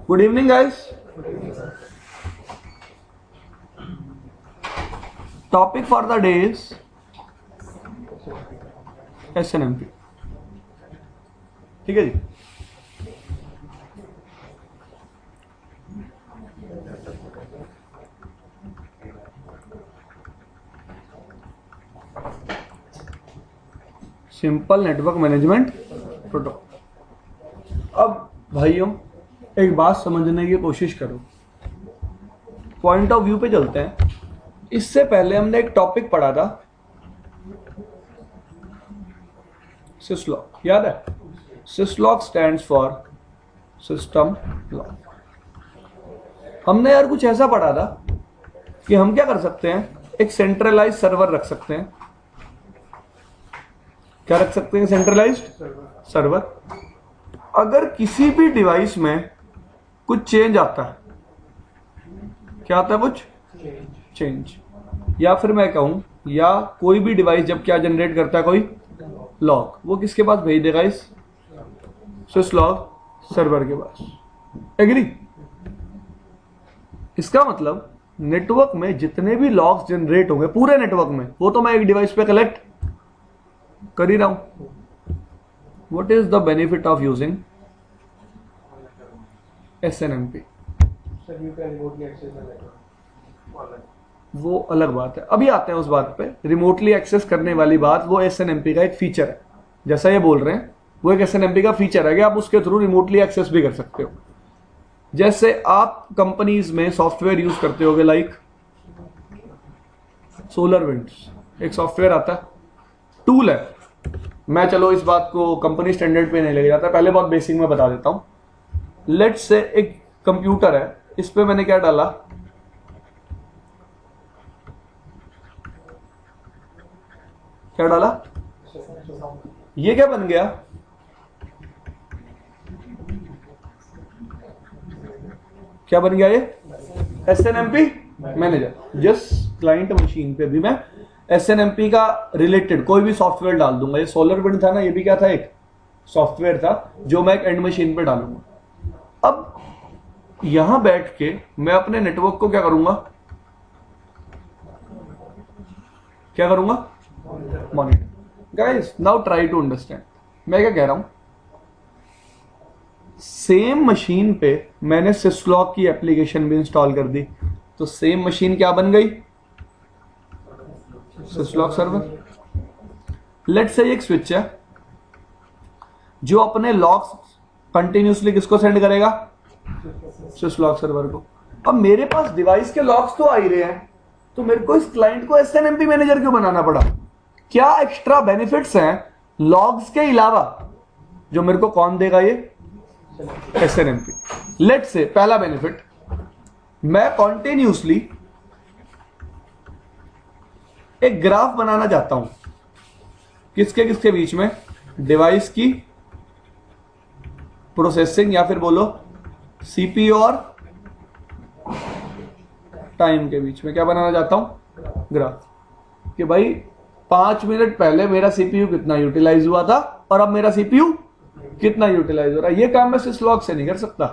Good evening, guys. Topic for the day is SNMP. ठीक है जी. Simple network management protocol. अब भाइयों एक बात समझने की कोशिश करो, पॉइंट ऑफ व्यू पे चलते हैं. इससे पहले हमने एक टॉपिक पढ़ा था सिसलॉक, याद है? सिसलॉक स्टैंड्स फॉर सिस्टम लॉक. हमने यार कुछ ऐसा पढ़ा था कि हम क्या कर सकते हैं, एक सेंट्रलाइज सर्वर रख सकते हैं. क्या रख सकते हैं? Centralised server. अगर किसी भी डिवाइस में कुछ चेंज आता है, क्या आता है? कुछ चेंज. या फिर मैं कहूं, या कोई भी डिवाइस जब क्या जनरेट करता है, कोई लॉग, वो किसके पास भेज देगा? इस सिसलॉक सर्वर के पास. एग्री? इसका मतलब नेटवर्क में जितने भी लॉग्स जनरेट होंगे पूरे नेटवर्क में, वो तो मैं एक डिवाइस पे कलेक्ट कर ही रहा हूं. What is the benefit of using SNMP? वो अलग बात है, अभी आते हैं उस बात पे. रिमोटली एक्सेस करने वाली बात, वो SNMP का एक फीचर है. जैसा ये बोल रहे हैं, वो एक SNMP का फीचर है कि आप उसके थ्रू रिमोटली एक्सेस भी कर सकते हो. जैसे आप कंपनीज में सॉफ्टवेयर यूज करते होगे, लाइक SolarWinds, एक सॉफ्टवेयर आता है, टूल है. मैं चलो इस बात को कंपनी स्टैंडर्ड पे नहीं लेके जाता, पहले बहुत बेसिक में बता देता हूं. लेट्स से एक कंप्यूटर है, इस पे मैंने क्या डाला, क्या डाला? ये क्या बन गया? क्या बन गया ये? SNMP manager. जिस क्लाइंट मशीन पे भी मैं SNMP का रिलेटेड कोई भी सॉफ्टवेयर डाल दूंगा, ये SolarWinds था ना, ये भी क्या था? एक सॉफ्टवेयर था जो मैं एक एंड मशीन पे डालूंगा. अब यहां बैठ के मैं अपने नेटवर्क को क्या करूंगा? क्या करूंगा? Monitor. Guys now try to understand मैं क्या कह रहा हूं. सेम मशीन पे मैंने सिसलॉक की एप्लीकेशन भी इंस्टॉल कर दी, तो सेम मशीन क्या बन गई? सिसलॉक सर्वर. लेट्स से एक स्विच है जो अपने लॉग्स कंटिन्यूसली किसको सेंड करेगा? सिसलॉक सर्वर को. अब मेरे पास डिवाइस के लॉग्स तो आ ही रहे हैं, तो मेरे को इस क्लाइंट को SNMP मैनेजर क्यों बनाना पड़ा? क्या एक्स्ट्रा बेनिफिट्स हैं लॉग्स के अलावा जो मेरे को कौन देगा? ये SNMP. लेट्स से पहला बेनिफिट, मैं कॉन्टिन्यूसली एक ग्राफ बनाना चाहता हूं. किसके किसके बीच में? डिवाइस की प्रोसेसिंग, या फिर बोलो CPU और टाइम के बीच में क्या बनाना चाहता हूं? ग्राफ. कि भाई 5 मिनट पहले मेरा CPU कितना यूटिलाइज हुआ था और अब मेरा CPU कितना यूटिलाइज हो रहा है. ये काम मैं सिसलॉक से नहीं कर सकता,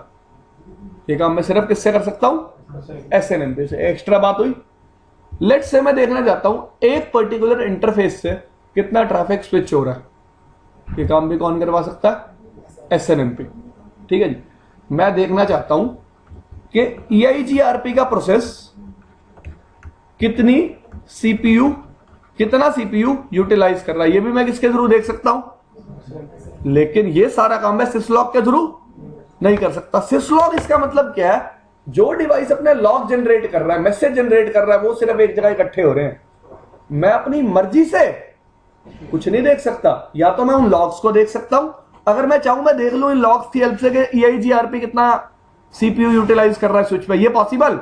ये काम मैं सिर्फ किससे कर सकता हूं? SNMP से. एक्स्ट्रा बात हुई. लेट्स से मैं देखना चाहता हूं एक पर्टिकुलर इंटरफेस से कितना ट्रैफिक स्विच हो रहा है. ये काम भी कौन करवा सकता है? SNMP. ठीक है जी. मैं देखना चाहता हूं कि EIGRP का प्रोसेस कितना CPU यूटिलाइज कर रहा है. ये भी मैं किसके थ्रू देख सकता हूं? लेकिन ये सारा काम मैं सिसलॉक के थ्रू नहीं कर सकता. सिसलॉक इसका मतलब क्या है? जो डिवाइस अपने लॉग जनरेट कर रहा है, मैसेज जनरेट कर रहा है, वो सिर्फ एक जगह इकट्ठे हो रहे हैं. मैं अपनी मर्जी से कुछ नहीं देख सकता. या तो मैं उन लॉग्स को देख सकता हूं, अगर मैं चाहूं मैं देख लूं इन लॉग्स की हेल्प से कि EIGRP कितना CPU यूटिलाइज कर रहा है स्विच पे. ये पॉसिबल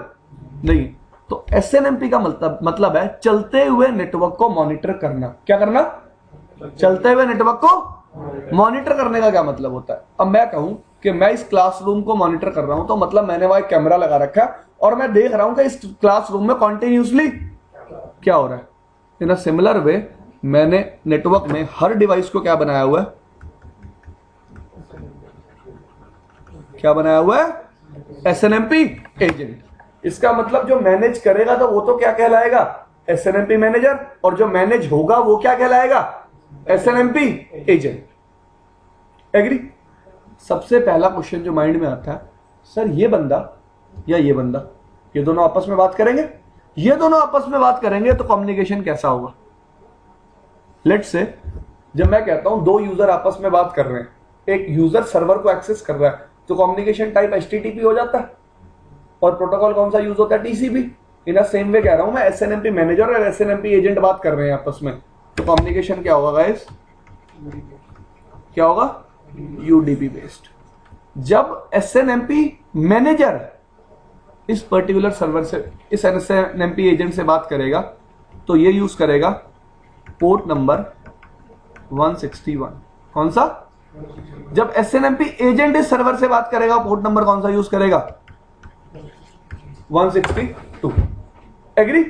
नहीं. तो SNMP का मतलब है चलते हुए नेटवर्क को मॉनिटर करना. क्या करना? चलते हुए नेटवर्क को मॉनिटर करने का क्या मतलब होता है? अब मैं कहूं कि मैं इस क्लासरूम को मॉनिटर कर रहा हूं, तो मतलब मैंने वहां एक कैमरा लगा रखा है और मैं देख रहा हूं कि इस क्लासरूम में कॉन्टिन्यूसली क्या हो रहा है. इन अ सिमिलर वे मैंने नेटवर्क में हर डिवाइस को क्या बनाया हुआ है? क्या बनाया हुआ है? SNMP agent. इसका मतलब जो मैनेज करेगा तो वो तो क्या कहलाएगा, एसएनएमपी मैनेजर, और जो मैनेज होगा वो क्या कहलाएगा, एसएनएमपी एजेंट। एग्री। सबसे पहला क्वेश्चन जो माइंड में आता है, सर ये बंदा या ये बंदा, ये दोनों आपस में बात करेंगे, ये दोनों आपस में बात करेंगे तो कम्युनिकेशन कैसा होगा। लेट्स से जब मैं कहता हूं दो यूजर आपस में बात कर रहे हैं, एक यूजर सर्वर को एक्सेस कर रहा है, तो कम्युनिकेशन टाइप एचटीटीपी हो जाता है, और प्रोटोकॉल कौन सा यूज होता है, टीसीपी। इन अ सेम वे कह रहा हूं मैं, एसएनएमपी मैनेजर और एसएनएमपी एजेंट बात कर रहे हैं आपस में, तो कम्युनिकेशन क्या होगा गाइस, क्या होगा, यूडीपी बेस्ड। जब एसएनएमपी मैनेजर इस पर्टिकुलर सर्वर से, इस एसएनएमपी एजेंट से बात करेगा, तो ये यूज करेगा पोर्ट नंबर 161। कौन सा, जब एसएनएमपी एजेंट इस सर्वर से बात करेगा, पोर्ट नंबर कौन सा यूज करेगा, 162। एग्री।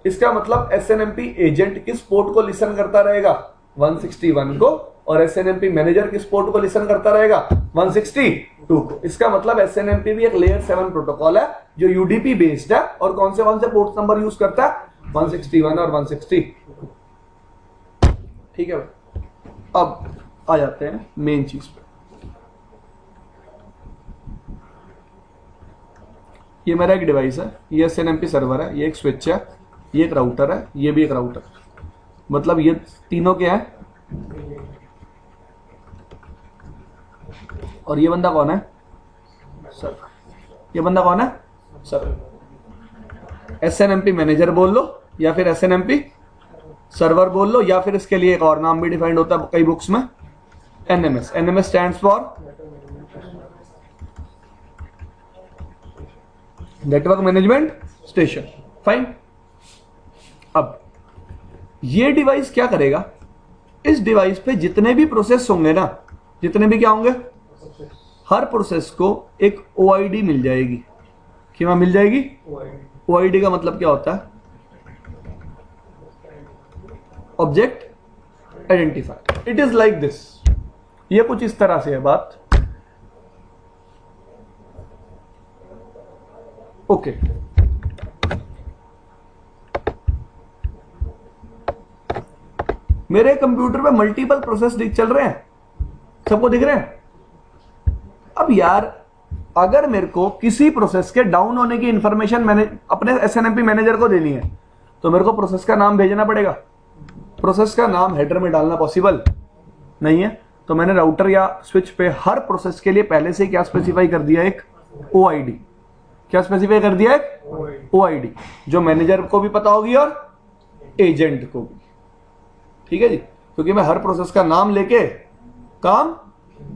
इसका मतलब एसएनएमपी एजेंट किस पोर्ट को लिसन करता रहेगा, 161 को, और एसएनएमपी मैनेजर किस पोर्ट को लिसन करता रहेगा, 162 को। इसका मतलब एसएनएमपी भी एक लेयर 7 प्रोटोकॉल है जो यूडीपी बेस्ड है, और कौन से पोर्ट नंबर यूज करता है, 161 और 160। ठीक है भाई। अब आ जाते हैं मेन चीज पे। ये मेरा एक डिवाइस है, ये एसएनएमपी सर्वर है, ये एक स्विच है, ये एक राउटर है, ये भी एक राउटर है। मतलब ये तीनों क्या है, और ये बंदा कौन है, सर्वर। ये बंदा कौन है, सर्वर। एसएनएमपी मैनेजर बोल लो, या फिर एसएनएमपी सर्वर बोल लो, या फिर इसके लिए एक और नाम भी डिफाइंड होता है कई बुक्स में, NMS. NMS stands for network management station. Fine. अब ये डिवाइस क्या करेगा, इस डिवाइस पे जितने भी प्रोसेस होंगे ना, जितने भी क्या होंगे, हर प्रोसेस को एक ओआईडी मिल जाएगी। क्या मिल जाएगी, ओआईडी का मतलब क्या होता है, object identifier. It is like this. ये कुछ इस तरह से है बात। ओके। मेरे कंप्यूटर पे मल्टीपल प्रोसेस चल रहे हैं, सबको दिख रहे हैं। अब यार अगर मेरे को किसी प्रोसेस के डाउन होने की इंफॉर्मेशन मैंने अपने एसएनएमपी मैनेजर को देनी है, तो मेरे को प्रोसेस का नाम भेजना पड़ेगा। प्रोसेस का नाम हेडर में डालना पॉसिबल नहीं है, तो मैंने राउटर या स्विच पे हर प्रोसेस के लिए पहले से क्या स्पेसिफाई कर दिया, एक ओआईडी। क्या स्पेसिफाई कर दिया, एक ओआईडी, जो मैनेजर को भी पता होगी और एजेंट को भी। ठीक है जी, क्योंकि मैं हर प्रोसेस का नाम लेके काम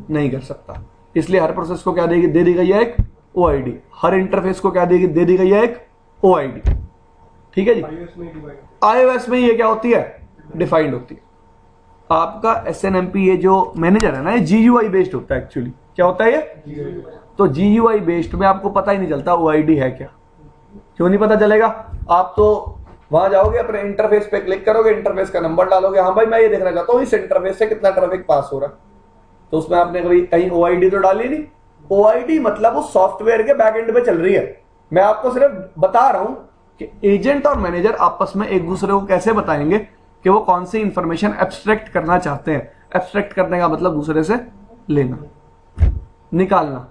नहीं कर सकता, इसलिए हर प्रोसेस को क्या दे दी गई है, एक ओआईडी। हर इंटरफेस को क्या दे दी गई है, एक ओआईडी। ठीक है जी। iOS में ये क्या होती है, डिफाइंड होती है। आपका एसएनएमपी ये जो मैनेजर है ना, ये जीयूआई बेस्ड होता है एक्चुअली। क्या होता है ये, तो जीयूआई बेस्ड में आपको पता ही नहीं चलता ओआईडी है क्या। क्यों नहीं पता चलेगा, आप तो वहां जाओगे, अपने इंटरफेस पे क्लिक करोगे, इंटरफेस का नंबर डालोगे, हाँ भाई मैं ये देखना चाहता हूँ इस इंटरफेस से कितना ट्रैफिक पास हो रहा है, तो उसमें आपने कभी कहीं ओआईडी तो डाली नहीं। ओआईडी मतलब उस सॉफ्टवेयर के बैक एंड पे चल रही है। मैं आपको सिर्फ बता रहा हूं कि एजेंट और मैनेजर आपस में एक दूसरे को कैसे बताएंगे कि वो कौन सी इंफॉर्मेशन एब्स्ट्रैक्ट करना चाहते हैं। एब्स्ट्रैक्ट करने का मतलब दूसरे से लेना, निकालना।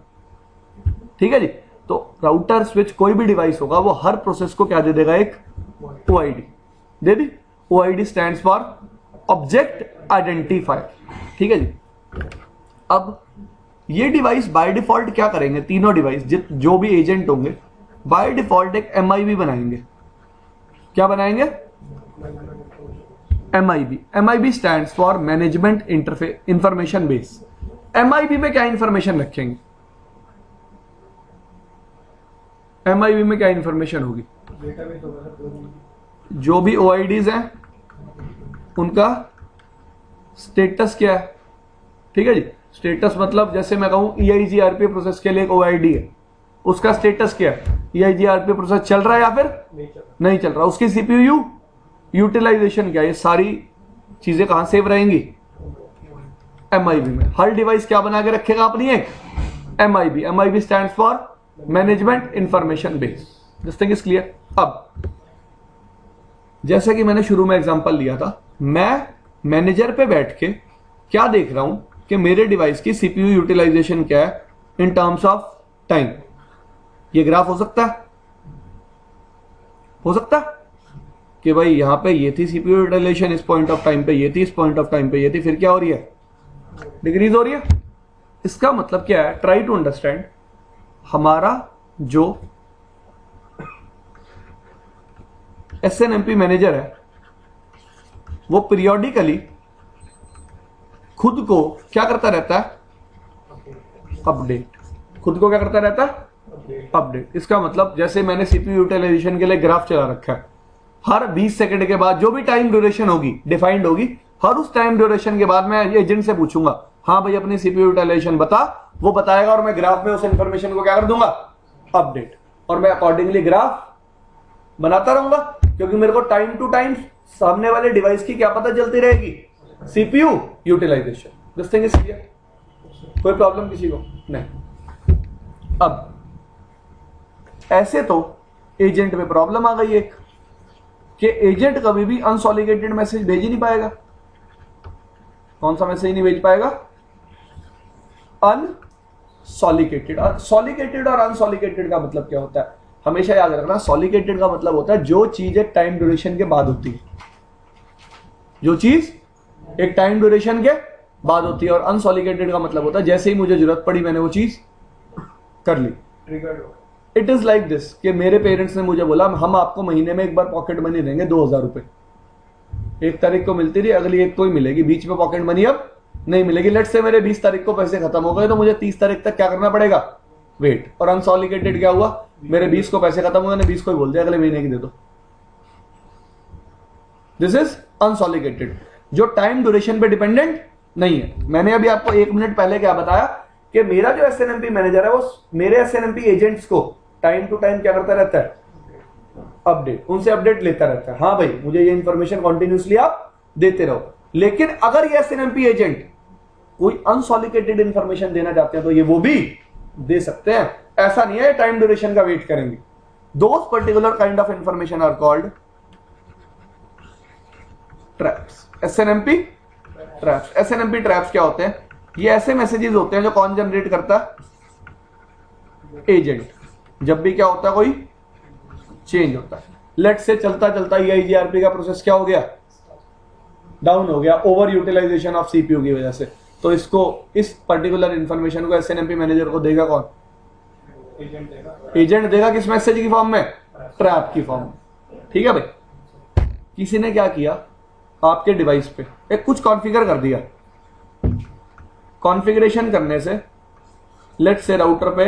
ठीक है जी। तो राउटर स्विच कोई भी डिवाइस होगा, वो हर प्रोसेस को क्या दे देगा, एक ओआईडी दे दी। ओआईडी स्टैंड्स फॉर ऑब्जेक्ट आइडेंटिफायर। ठीक है जी। अब ये डिवाइस बाय डिफॉल्ट क्या करेंगे, तीनों डिवाइस जो भी एजेंट होंगे बाय डिफॉल्ट एक एमआईबी बनाएंगे। क्या बनाएंगे, MIB. MIB stands for management interface information base. MIB में क्या इंफॉर्मेशन रखेंगे, एमआईबी में क्या इंफॉर्मेशन होगी, जो भी ओआईडीज हैं उनका स्टेटस क्या है। ठीक है जी। स्टेटस मतलब जैसे मैं कहूं EIGRP प्रोसेस के लिए एक ओआईडी है, उसका स्टेटस क्या है, EIGRP प्रोसेस चल रहा है या फिर नहीं चल रहा। उसकी सीपीयू यूटिलाइजेशन क्या है, ये सारी चीजें कहां सेव रहेंगी, एमआईबी में। हर डिवाइस क्या बना के रखेगा अपनी, एक MIB. MIB stands for management information base. This thing is clear. अब जैसे कि मैंने शुरू में एग्जांपल लिया था, मैं मैनेजर पे बैठ के क्या देख रहा हूं कि मेरे डिवाइस की सीपीयू यूटिलाइजेशन क्या है इन टर्म्स ऑफ टाइम। ये ग्राफ हो सकता है, हो सकता है कि भाई यहां पे ये थी सीपीयू यूटिलाइजेशन, इस पॉइंट ऑफ टाइम पे ये थी, इस पॉइंट ऑफ टाइम पे ये थी, फिर क्या हो रही है, डिक्रीज हो रही है। इसका मतलब क्या है, ट्राई टू अंडरस्टैंड। हमारा जो एसएनएमपी मैनेजर है वो पीरियोडिकली खुद को क्या करता रहता है, अपडेट। खुद को क्या करता रहता है, अपडेट। इसका मतलब जैसे मैंने सीपीयू यूटिलाइजेशन के लिए ग्राफ चला रखा है, हर 20 सेकंड के बाद जो भी टाइम ड्यूरेशन होगी डिफाइंड होगी, हर उस टाइम ड्यूरेशन के बाद मैं एजेंट से पूछूंगा, हाँ भाई अपनी सीपीयू यूटिलाइजेशन बता, वो बताएगा और मैं ग्राफ में उस इंफॉर्मेशन को क्या कर दूंगा, अपडेट। और मैं अकॉर्डिंगली ग्राफ बनाता रहूंगा, क्योंकि मेरे को टाइम टू टाइम सामने वाले डिवाइस की क्या पता चलती रहेगी, CPU utilisation. This thing is clear. कोई प्रॉब्लम किसी को नहीं। अब ऐसे तो एजेंट में प्रॉब्लम आ गई एक, कि एजेंट कभी भी अनसॉलिकेटेड मैसेज भेज ही नहीं पाएगा। कौन सा मैसेज नहीं भेज पाएगा, अनसॉलिकेटेड। सॉलिकेटेड और अनसॉलिकेटेड का मतलब क्या होता है, हमेशा याद रखना। सॉलिकेटेड का मतलब होता है जो चीज एक टाइम ड्यूरेशन के बाद होती है, जो चीज एक टाइम ड्यूरेशन के बाद होती है। और अनसॉलिकेटेड का मतलब होता है जैसे ही मुझे जरूरत पड़ी मैंने वो चीज कर ली। इट इज लाइक दिस कि मेरे पेरेंट्स ने मुझे बोला हम आपको महीने में एक बार पॉकेट मनी देंगे 2000 रुपए। 1 तारीख को मिलती रही, अगली 1 को ही मिलेगी, बीच में पॉकेट मनी अब नहीं मिलेगी। लेट से मेरे 20 तारीख को पैसे खत्म हो गए तो मुझे 30 तारीख तक क्या करना पड़ेगा, वेट। और अनसॉलिकेटेड क्या हुआ, मेरे 20 को पैसे खत्म हुए, 20 को ही बोल दिया अगले महीने की दे दो। दिस इज अनसॉलिकेटेड, जो टाइम ड्यूरेशन पे डिपेंडेंट नहीं है। मैंने अभी आपको 1 मिनट पहले क्या बताया कि मेरा जो एसएनएमपी मैनेजर है वो मेरे एसएनएमपी एजेंट्स को टाइम टू टाइम क्या करता रहता है, अपडेट। उनसे अपडेट लेता रहता है, हाँ भाई मुझे ये इंफॉर्मेशन कॉन्टिन्यूसली आप देते रहो। लेकिन अगर ये एसएनएमपी एजेंट कोई अनसॉलिकेटेड इंफॉर्मेशन देना चाहते हैं तो ये वो भी दे सकते हैं। ऐसा नहीं है टाइम ड्यूरेशन का वेट करेंगे। Those particular kind of information are called traps. SNMP traps. SNMP traps क्या होते हैं, ये ऐसे मैसेजेस होते हैं जो कौन जनरेट करता है, एजेंट। जब भी क्या होता है, कोई चेंज होता है। लेट से चलता चलता ईआईजीआरपी का प्रोसेस क्या हो गया, डाउन हो गया, ओवर यूटिलाइजेशन ऑफ सीपीयू की वजह से। तो इसको, इस पर्टिकुलर इंफॉर्मेशन को एसएनएमपी मैनेजर को देगा कौन, एजेंट देगा। किस मैसेज की फॉर्म में, ट्रैप की फॉर्म में। ठीक है भाई। किसी ने क्या किया, आपके डिवाइस पे एक कुछ कॉन्फ़िगर कर दिया। कॉन्फ़िगरेशन करने से लेट से राउटर पे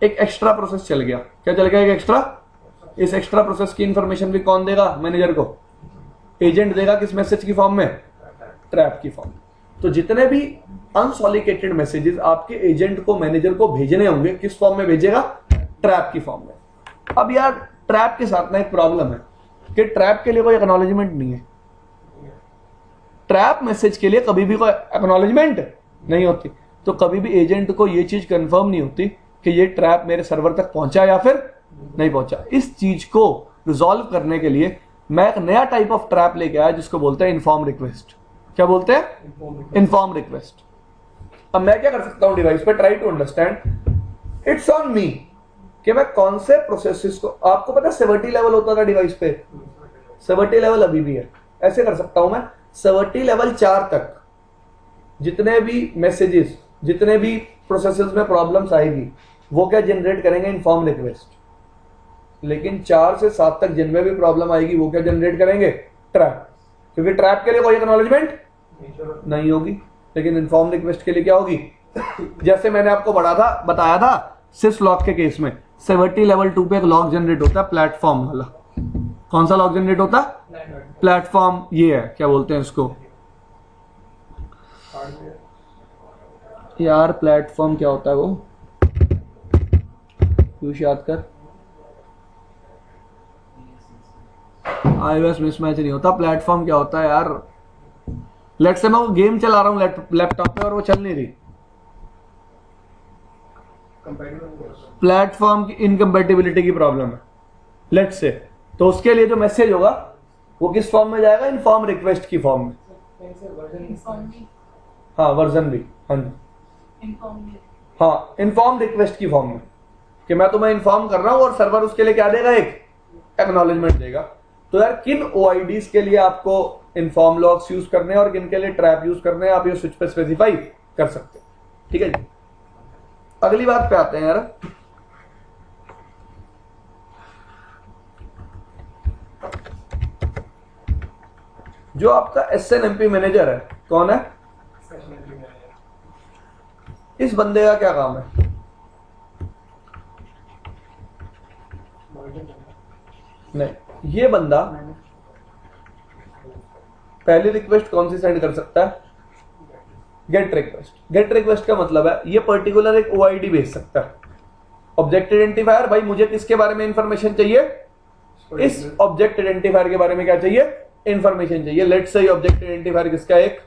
एक एक्स्ट्रा प्रोसेस चल गया। क्या चल गया, एक एक्स्ट्रा। इस एक्स्ट्रा प्रोसेस की इंफॉर्मेशन भी कौन देगा, मैनेजर को। एजेंट देगा किस मैसेज की फॉर्म में, ट्रैप की फॉर्म। तो जितने भी अनसॉलिकेटेड मैसेजेस आपके एजेंट को मैनेजर को भेजने होंगे, किस फॉर्म में भेजेगा, ट्रैप की फॉर्म में। अब यार ट्रैप के साथ ना एक प्रॉब्लम है कि ट्रैप के लिए कोई एक्नॉलेजमेंट नहीं है। ट्रैप मैसेज के लिए कभी भी कोई एक्नॉलेजमेंट नहीं होती। तो कभी भी एजेंट को यह चीज कंफर्म नहीं होती कि ये ट्रैप मेरे सर्वर तक पहुंचा या फिर नहीं पहुंचा। इस चीज को रिजॉल्व करने के लिए मैं एक नया टाइप ऑफ ट्रैप लेके आया जिसको बोलते हैं इन्फॉर्म रिक्वेस्ट। क्या बोलते हैं, इन्फॉर्म रिक्वेस्ट। अब मैं क्या कर सकता हूं डिवाइस पे, try to understand, it's on me कि मैं कौन से प्रोसेसेस को, आपको पता है सेवर्टी लेवल होता था डिवाइस पे, सेवर्टी लेवल अभी भी है। ऐसे कर सकता हूं मैं, सेवर्टी लेवल 4 तक जितने भी मैसेजेस, जितने भी प्रोसेसेस में प्रॉब्लम्स आएगी वो क्या जनरेट करेंगे, इन्फॉर्म रिक्वेस्ट। लेकिन 4 से 7 तक जिनमें भी प्रॉब्लम आएगी वो क्या जनरेट करेंगे, ट्रैप। क्योंकि ट्रैप के लिए कोई एक्नॉलेजमेंट नहीं होगी, लेकिन इन्फॉर्म रिक्वेस्ट के लिए क्या होगी। जैसे मैंने आपको बताया था सिस लॉग के केस में, सेवर्टी लेवल 2 पे एक लॉग जनरेट होता है प्लेटफॉर्म वाला। कौन सा लॉग जनरेट होता है, प्लेटफॉर्म। ये है, क्या बोलते हैं इसको यार, प्लेटफॉर्म क्या होता है वो, कुछ याद कर। iOS मिसमैच नहीं होता। प्लेटफॉर्म क्या होता है यार, लेट से मैं वो गेम चला रहा हूं लैपटॉप पे और वो चल नहीं रही, प्लेटफॉर्म की इनकम्पेटिबिलिटी की प्रॉब्लम है लेट्स से, तो उसके लिए जो मैसेज होगा वो किस फॉर्म में जाएगा? इनफॉर्म रिक्वेस्ट की फॉर्म में। हाँ वर्जन भी, हाँ जी, हाँ इनफॉर्म रिक्वेस्ट की फॉर्म में कि मैं तुम्हें इन्फॉर्म कर रहा हूं और सर्वर उसके लिए क्या देगा? एक एक्नॉलेजमेंट देगा। तो यार किन ओआईडीज के लिए आपको इन्फॉर्म लॉग्स यूज करने हैं और किन के लिए ट्रैप यूज करने हैं, आप ये स्विच पे स्पेसिफाई कर सकते हैं। ठीक है जी, अगली बात पे आते हैं यार। जो आपका SNMP मैनेजर है, कौन है? इस बंदे का क्या काम है? नहीं, ये बंदा पहली रिक्वेस्ट कौन सी सेंड कर सकता है? Gate request. गेट रिक्वेस्ट का मतलब है ये पर्टिकुलर एक ओआईडी भेज सकता है। ऑब्जेक्ट आइडेंटिफायर, भाई मुझे किसके बारे में इंफॉर्मेशन चाहिए? इस ऑब्जेक्ट आइडेंटिफायर के बारे में क्या चाहिए? इंफॉर्मेशन चाहिए। लेट्स से ऑब्जेक्ट आइडेंटिफायर किसका? एक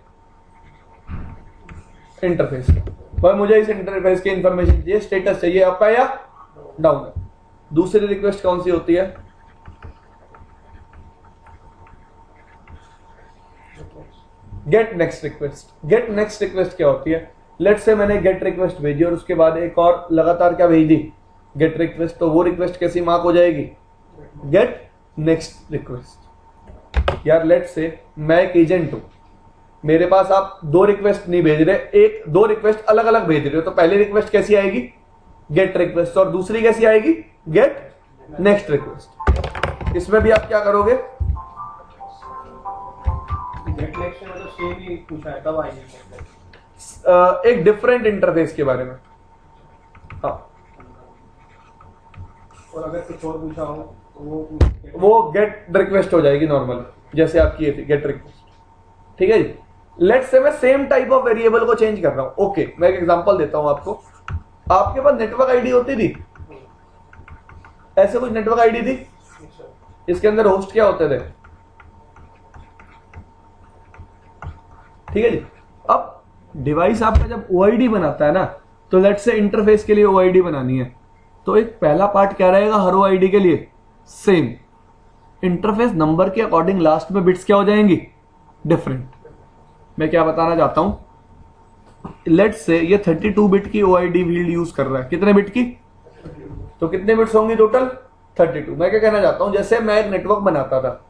इंटरफेस का। भाई मुझे इस इंटरफेस की इंफॉर्मेशन चाहिए, स्टेटस चाहिए आपका या डाउन है। दूसरी रिक्वेस्ट कौन सी होती है? Get next request. Get next request क्या होती है? लेट्स से मैंने गेट रिक्वेस्ट भेजी और उसके बाद एक और लगातार क्या भेज दी? Gate request. तो वो रिक्वेस्ट कैसी मार्क हो जाएगी? Get next request. यार लेट्स से मैं एक एजेंट हूं, मेरे पास आप दो रिक्वेस्ट नहीं भेज रहे, एक दो रिक्वेस्ट अलग अलग भेज रहे हो, तो पहली रिक्वेस्ट कैसी आएगी? Get request. और दूसरी कैसी आएगी? Get next request. इसमें भी आप क्या करोगे? गेट नेक्स्ट में तो सेम ही पूछा है, तब आएगी एक डिफरेंट इंटरफेस के बारे में। हाँ, और अगर कुछ और पूछा हो तो वो गेट रिक्वेस्ट हो जाएगी नॉर्मल, जैसे आप किए थे गेट रिक्वेस्ट। ठीक है जी। लेट्स से मैं सेम टाइप ऑफ वेरिएबल को चेंज कर रहा हूं। ओके, मैं एक एग्जांपल देता हूं आपको। आपके पास नेटवर्क आईडी होती थी, ऐसे कुछ नेटवर्क आईडी थी, इसके अंदर होस्ट क्या होते थे? ठीक है जी। अब डिवाइस आपका जब ओआईडी बनाता है ना, तो लेट्स से इंटरफेस के लिए ओआईडी बनानी है, तो एक पहला पार्ट क्या रहेगा हर ओआईडी के लिए? सेम। इंटरफेस नंबर के अकॉर्डिंग लास्ट में बिट्स क्या हो जाएंगी? डिफरेंट। मैं क्या बताना चाहता हूं, लेट्स से ये 32 बिट की ओआईडी फील्ड यूज कर रहा है। कितने बिट की? तो कितने बिट्स होंगी टोटल? 32। मैं क्या कहना चाहता हूं, जैसे मैं एक नेटवर्क बनाता था,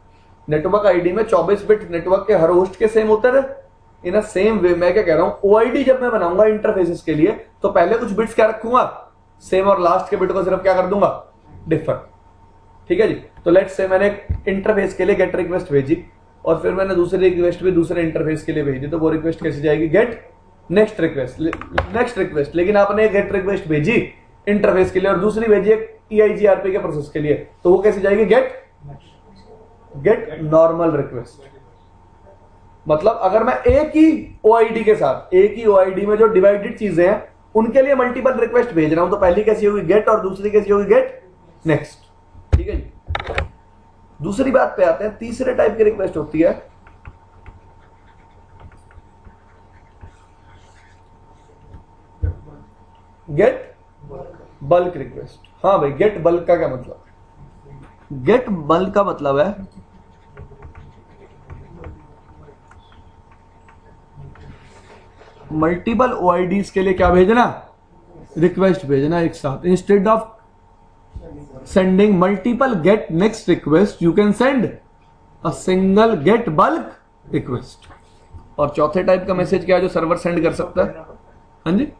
नेटवर्क आईडी में 24 बिट नेटवर्क के हर होस्ट के सेम होते थे। इन अ सेम वे मैं क्या कह रहा हूं, ओआईडी जब मैं बनाऊंगा इंटरफेसेस के लिए, तो पहले कुछ बिट्स क्या रखूंगा? सेम, और लास्ट के बिट को सिर्फ क्या कर दूंगा? डिफर। ठीक है जी। तो लेट्स से मैंने एक इंटरफेस के लिए गेट रिक्वेस्ट भेजी और फिर मैंने दूसरी रिक्वेस्ट भी दूसरे इंटरफेस के लिए भेजी, तो वो रिक्वेस्ट कैसे जाएगी? Get next request. Next request. लेकिन आपने गेट रिक्वेस्ट भेजी इंटरफेस के लिए और दूसरी भेजी एक EIGRP के प्रोसेस के लिए, तो वो कैसे जाएगी? Get normal request. मतलब अगर मैं एक ही ओआईडी के साथ, एक ही ओआईडी में जो डिवाइडेड चीजें हैं उनके लिए मल्टीपल रिक्वेस्ट भेज रहा हूं, तो पहली कैसी होगी? गेट, और दूसरी कैसी होगी? Get next. ठीक है जी। दूसरी बात पे आते हैं, तीसरे टाइप की रिक्वेस्ट होती है गेट बल्क रिक्वेस्ट। हाँ भाई, गेट बल्क का क्या मतलब? गेट बल्क का मतलब है मल्टीपल ओआईडीज के लिए क्या भेजना? रिक्वेस्ट भेजना एक साथ। Instead of sending multiple get next request, you can send a single get bulk request. और चौथे टाइप का मैसेज क्या है जो सर्वर सेंड कर सकता है? हाँ जी,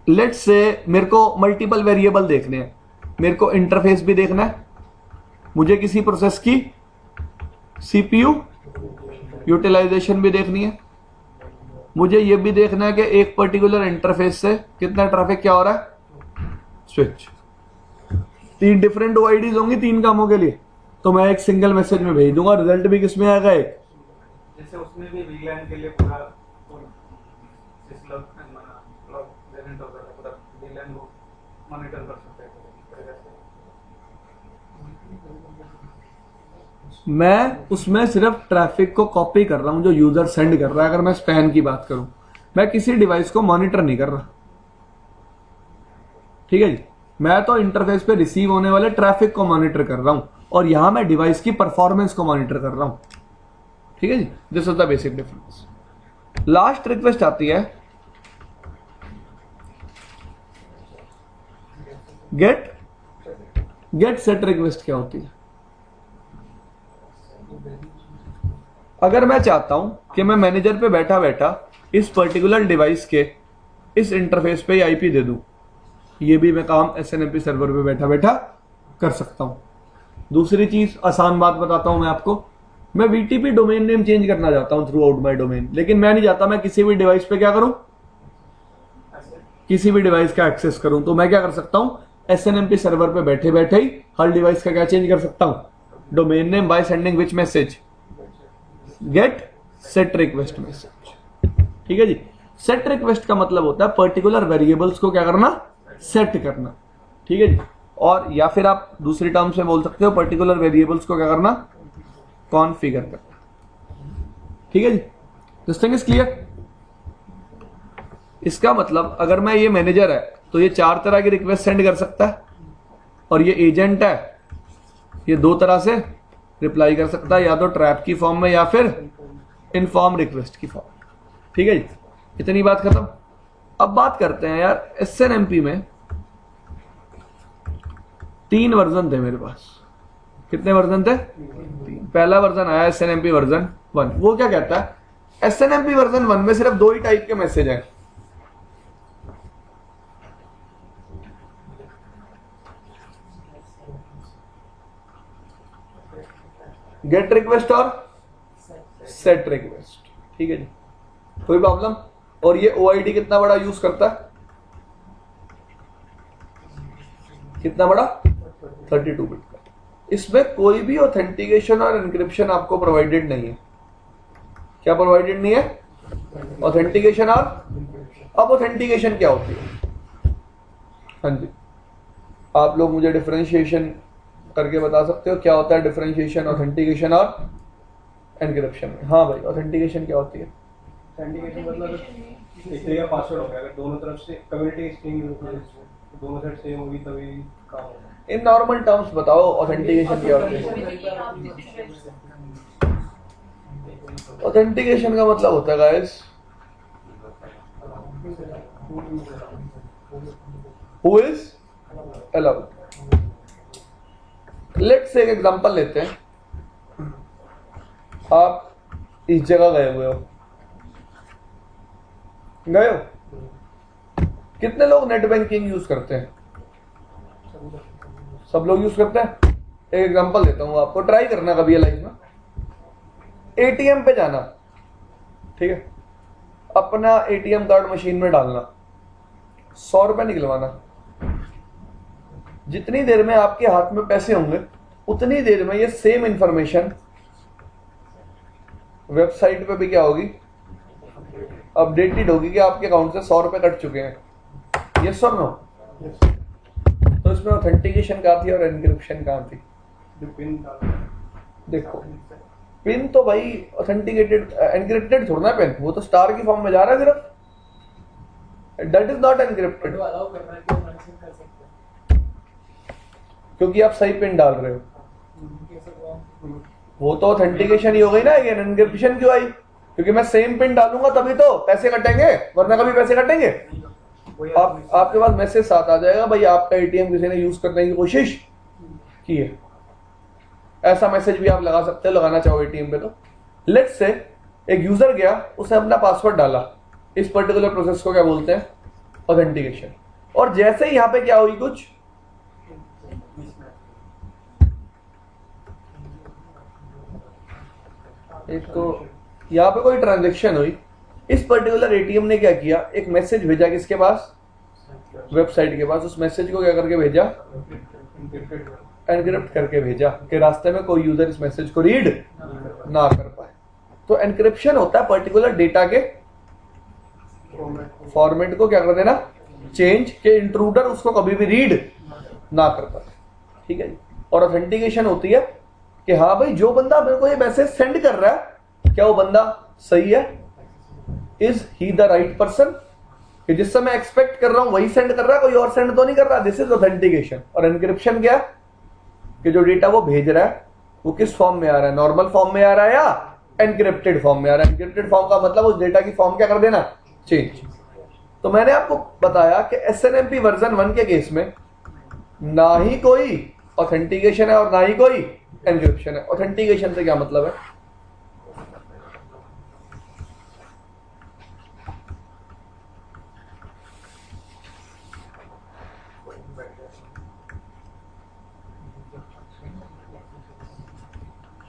लेट्स से मेरे को मल्टीपल वेरिएबल देखने हैं, मेरे को इंटरफेस भी देखना है, मुझे किसी प्रोसेस की CPU यूटिलाइजेशन भी देखनी है, मुझे यह भी देखना है कि एक पर्टिकुलर इंटरफेस से कितना ट्रैफिक क्या हो रहा है? स्विच। 3 डिफरेंट ओआईडीज होंगी 3 कामों के लिए, तो मैं एक सिंगल मैसेज में भेज दूंगा, रिजल्ट भी किसमें आएगा? एक। जैसे उसमें भी वीलैन के लिए पूरा सिस्लॉग वेरिएंट होता है, पूरा वीलैन को मॉनिटर कर सकते हैं। मैं उसमें सिर्फ ट्रैफिक को कॉपी कर रहा हूं जो यूजर सेंड कर रहा है। अगर मैं स्पैन की बात करूं, मैं किसी डिवाइस को मॉनिटर नहीं कर रहा। ठीक है जी। मैं तो इंटरफेस पे रिसीव होने वाले ट्रैफिक को मॉनिटर कर रहा हूं और यहां मैं डिवाइस की परफॉर्मेंस को मॉनिटर कर रहा हूं। ठीक है जी, this is the basic difference. Last request आती है गेट सेट रिक्वेस्ट। क्या होती है? अगर मैं चाहता हूं कि मैं मैनेजर पे बैठा बैठा इस पर्टिकुलर डिवाइस के इस इंटरफेस पे आईपी दे दूं, ये भी मैं काम एसएनएमपी सर्वर पे बैठा बैठा कर सकता हूं। दूसरी चीज, आसान बात बताता हूं मैं आपको, मैं वीटीपी डोमेन नेम चेंज करना चाहता हूं थ्रू आउट माई डोमेन, लेकिन मैं नहीं चाहता मैं किसी भी डिवाइस पे क्या करूं, किसी भी डिवाइस का एक्सेस करूं। तो मैं क्या कर सकता हूं, एसएनएमपी सर्वर पे बैठे बैठे ही हर डिवाइस का क्या चेंज कर सकता हूं, domain name, by sending which message, get set request message. ठीक है जी। सेट रिक्वेस्ट का मतलब होता है पर्टिकुलर वेरिएबल्स को क्या करना, सेट करना। ठीक है जी। और या फिर आप दूसरी टर्म से बोल सकते हो पर्टिकुलर वेरिएबल्स को क्या करना, कॉन्फ़िगर करना। ठीक है जी, दिस थिंग इज क्लियर। इसका मतलब अगर मैं ये मैनेजर है तो ये 4 तरह की रिक्वेस्ट सेंड कर सकता है, और ये एजेंट है, ये 2 तरह से रिप्लाई कर सकता है, या तो ट्रैप की फॉर्म में या फिर इनफॉर्म रिक्वेस्ट की फॉर्म। ठीक है जी, इतनी बात खत्म। अब बात करते हैं यार, एसएनएमपी में 3 वर्जन थे मेरे पास। कितने वर्जन थे? 3। पहला वर्जन आया एसएनएमपी वर्जन 1। वो क्या कहता है, एसएनएमपी वर्जन 1 में सिर्फ 2 ही टाइप के मैसेज हैं, गेट रिक्वेस्ट और सेट रिक्वेस्ट। ठीक है जी, कोई प्रॉब्लम? और ये ओआईडी कितना बड़ा यूज करता है, कितना बड़ा, 32 बिट का। इसमें कोई भी ऑथेंटिकेशन और एन्क्रिप्शन आपको प्रोवाइडेड नहीं है। क्या प्रोवाइडेड नहीं है? ऑथेंटिकेशन और, अब ऑथेंटिकेशन क्या होती है? हाँ जी, आप लोग मुझे डिफरेंशिएशन करके बता सकते हो क्या होता है डिफरेंशिएशन ऑथेंटिकेशन और एनक्रिप्शन में? हाँ भाई, ऑथेंटिकेशन क्या होती है? ऑथेंटिकेशन मतलब एक तरीका पासवर्ड हो गया, अगर दोनों तरफ से कम्युनिटी स्ट्रिंग दोनों साइड सेम होगी तभी काम होगा। इन नॉर्मल टर्म्स बताओ ऑथेंटिकेशन क्या होती है? ऑथेंटिकेशन का मतलब होता है guys, who is allowed. Let's say एक एग्जांपल लेते हैं। आप इस जगह गए हुए हो, कितने लोग नेट बैंकिंग यूज करते हैं? सब लोग यूज करते हैं। एक एग्जांपल देता हूं आपको, ट्राई करना कभी लाइफ में। एटीएम पे जाना, ठीक है, अपना एटीएम कार्ड मशीन में डालना, 100 रुपए निकलवाना। जितनी देर में आपके हाथ में पैसे होंगे उतनी देर में ये सेम इंफॉर्मेशन वेबसाइट पे भी क्या होगी, अपडेटेड होगी कि आपके अकाउंट से 100 रुपए कट चुके हैं। यस और नो? तो इसमें ऑथेंटिकेशन कहाँ थी और एनक्रिप्शन कहाँ थी? देखो, पिन तो भाई ऑथेंटिकेटेड, एनक्रिप्टेड थोड़ा ना पिन, वो तो स्टार की फॉर्म में जा रहा है सिर्फ, दैट इज नॉट एनक्रिप्टेड, क्योंकि आप सही पिन डाल रहे हो। वो तो ऑथेंटिकेशन ही हो गई ना, ये एनक्रिप्शन क्यों आई? क्योंकि मैं सेम पिन डालूंगा तभी तो पैसे कटेंगे, वरना कभी पैसे कटेंगे? आपके पास मैसेज साथ आ जाएगा, भाई आपका एटीएम किसी ने यूज करने की कोशिश की है। ऐसा मैसेज भी आप लगा सकते हो, लगाना चाहो एटीएम पे तो। लेट्स से एक यूजर गया, उसने अपना पासवर्ड डाला, इस पर्टिकुलर प्रोसेस को क्या बोलते हैं, ऑथेंटिकेशन। और जैसे ही यहां पे क्या हुई, कुछ एक तो यहां पे कोई ट्रांजैक्शन हुई, इस पर्टिकुलर एटीएम ने क्या किया, एक मैसेज भेजा किसके पास, वेबसाइट के पास। उस मैसेज को क्या करके भेजा, एनक्रिप्ट करके भेजा, कि रास्ते में कोई यूजर इस मैसेज को रीड ना कर पाए। तो एनक्रिप्शन होता है पर्टिकुलर डेटा के फॉर्मेट को क्या कर देना, चेंज, के इंट्रूडर उसको कभी भी रीड ना कर पाए। ठीक है जी। और ऑथेंटिकेशन होती है कि हाँ भाई, जो बंदा मेरे को ये मैसेज सेंड कर रहा है, क्या वो बंदा सही है, is he the right person, कि जिस समय एक्सपेक्ट कर रहा हूं वही सेंड कर रहा है, कोई और सेंड तो नहीं कर रहा। This is authentication. और एनक्रिप्शन क्या है कि जो डेटा वो भेज रहा है वो किस फॉर्म में आ रहा है, नॉर्मल फॉर्म में आ रहा है या एनक्रिप्टेड फॉर्म में आ रहा है। एनक्रिप्टेड फॉर्म का मतलब उस डेटा की फॉर्म क्या कर देना, चेंज। तो मैंने आपको बताया कि एसएनएमपी वर्जन 1 के केस में ना ही कोई ऑथेंटिकेशन है और ना ही कोई एनक्रिप्शन है। ऑथेंटिकेशन से क्या मतलब है,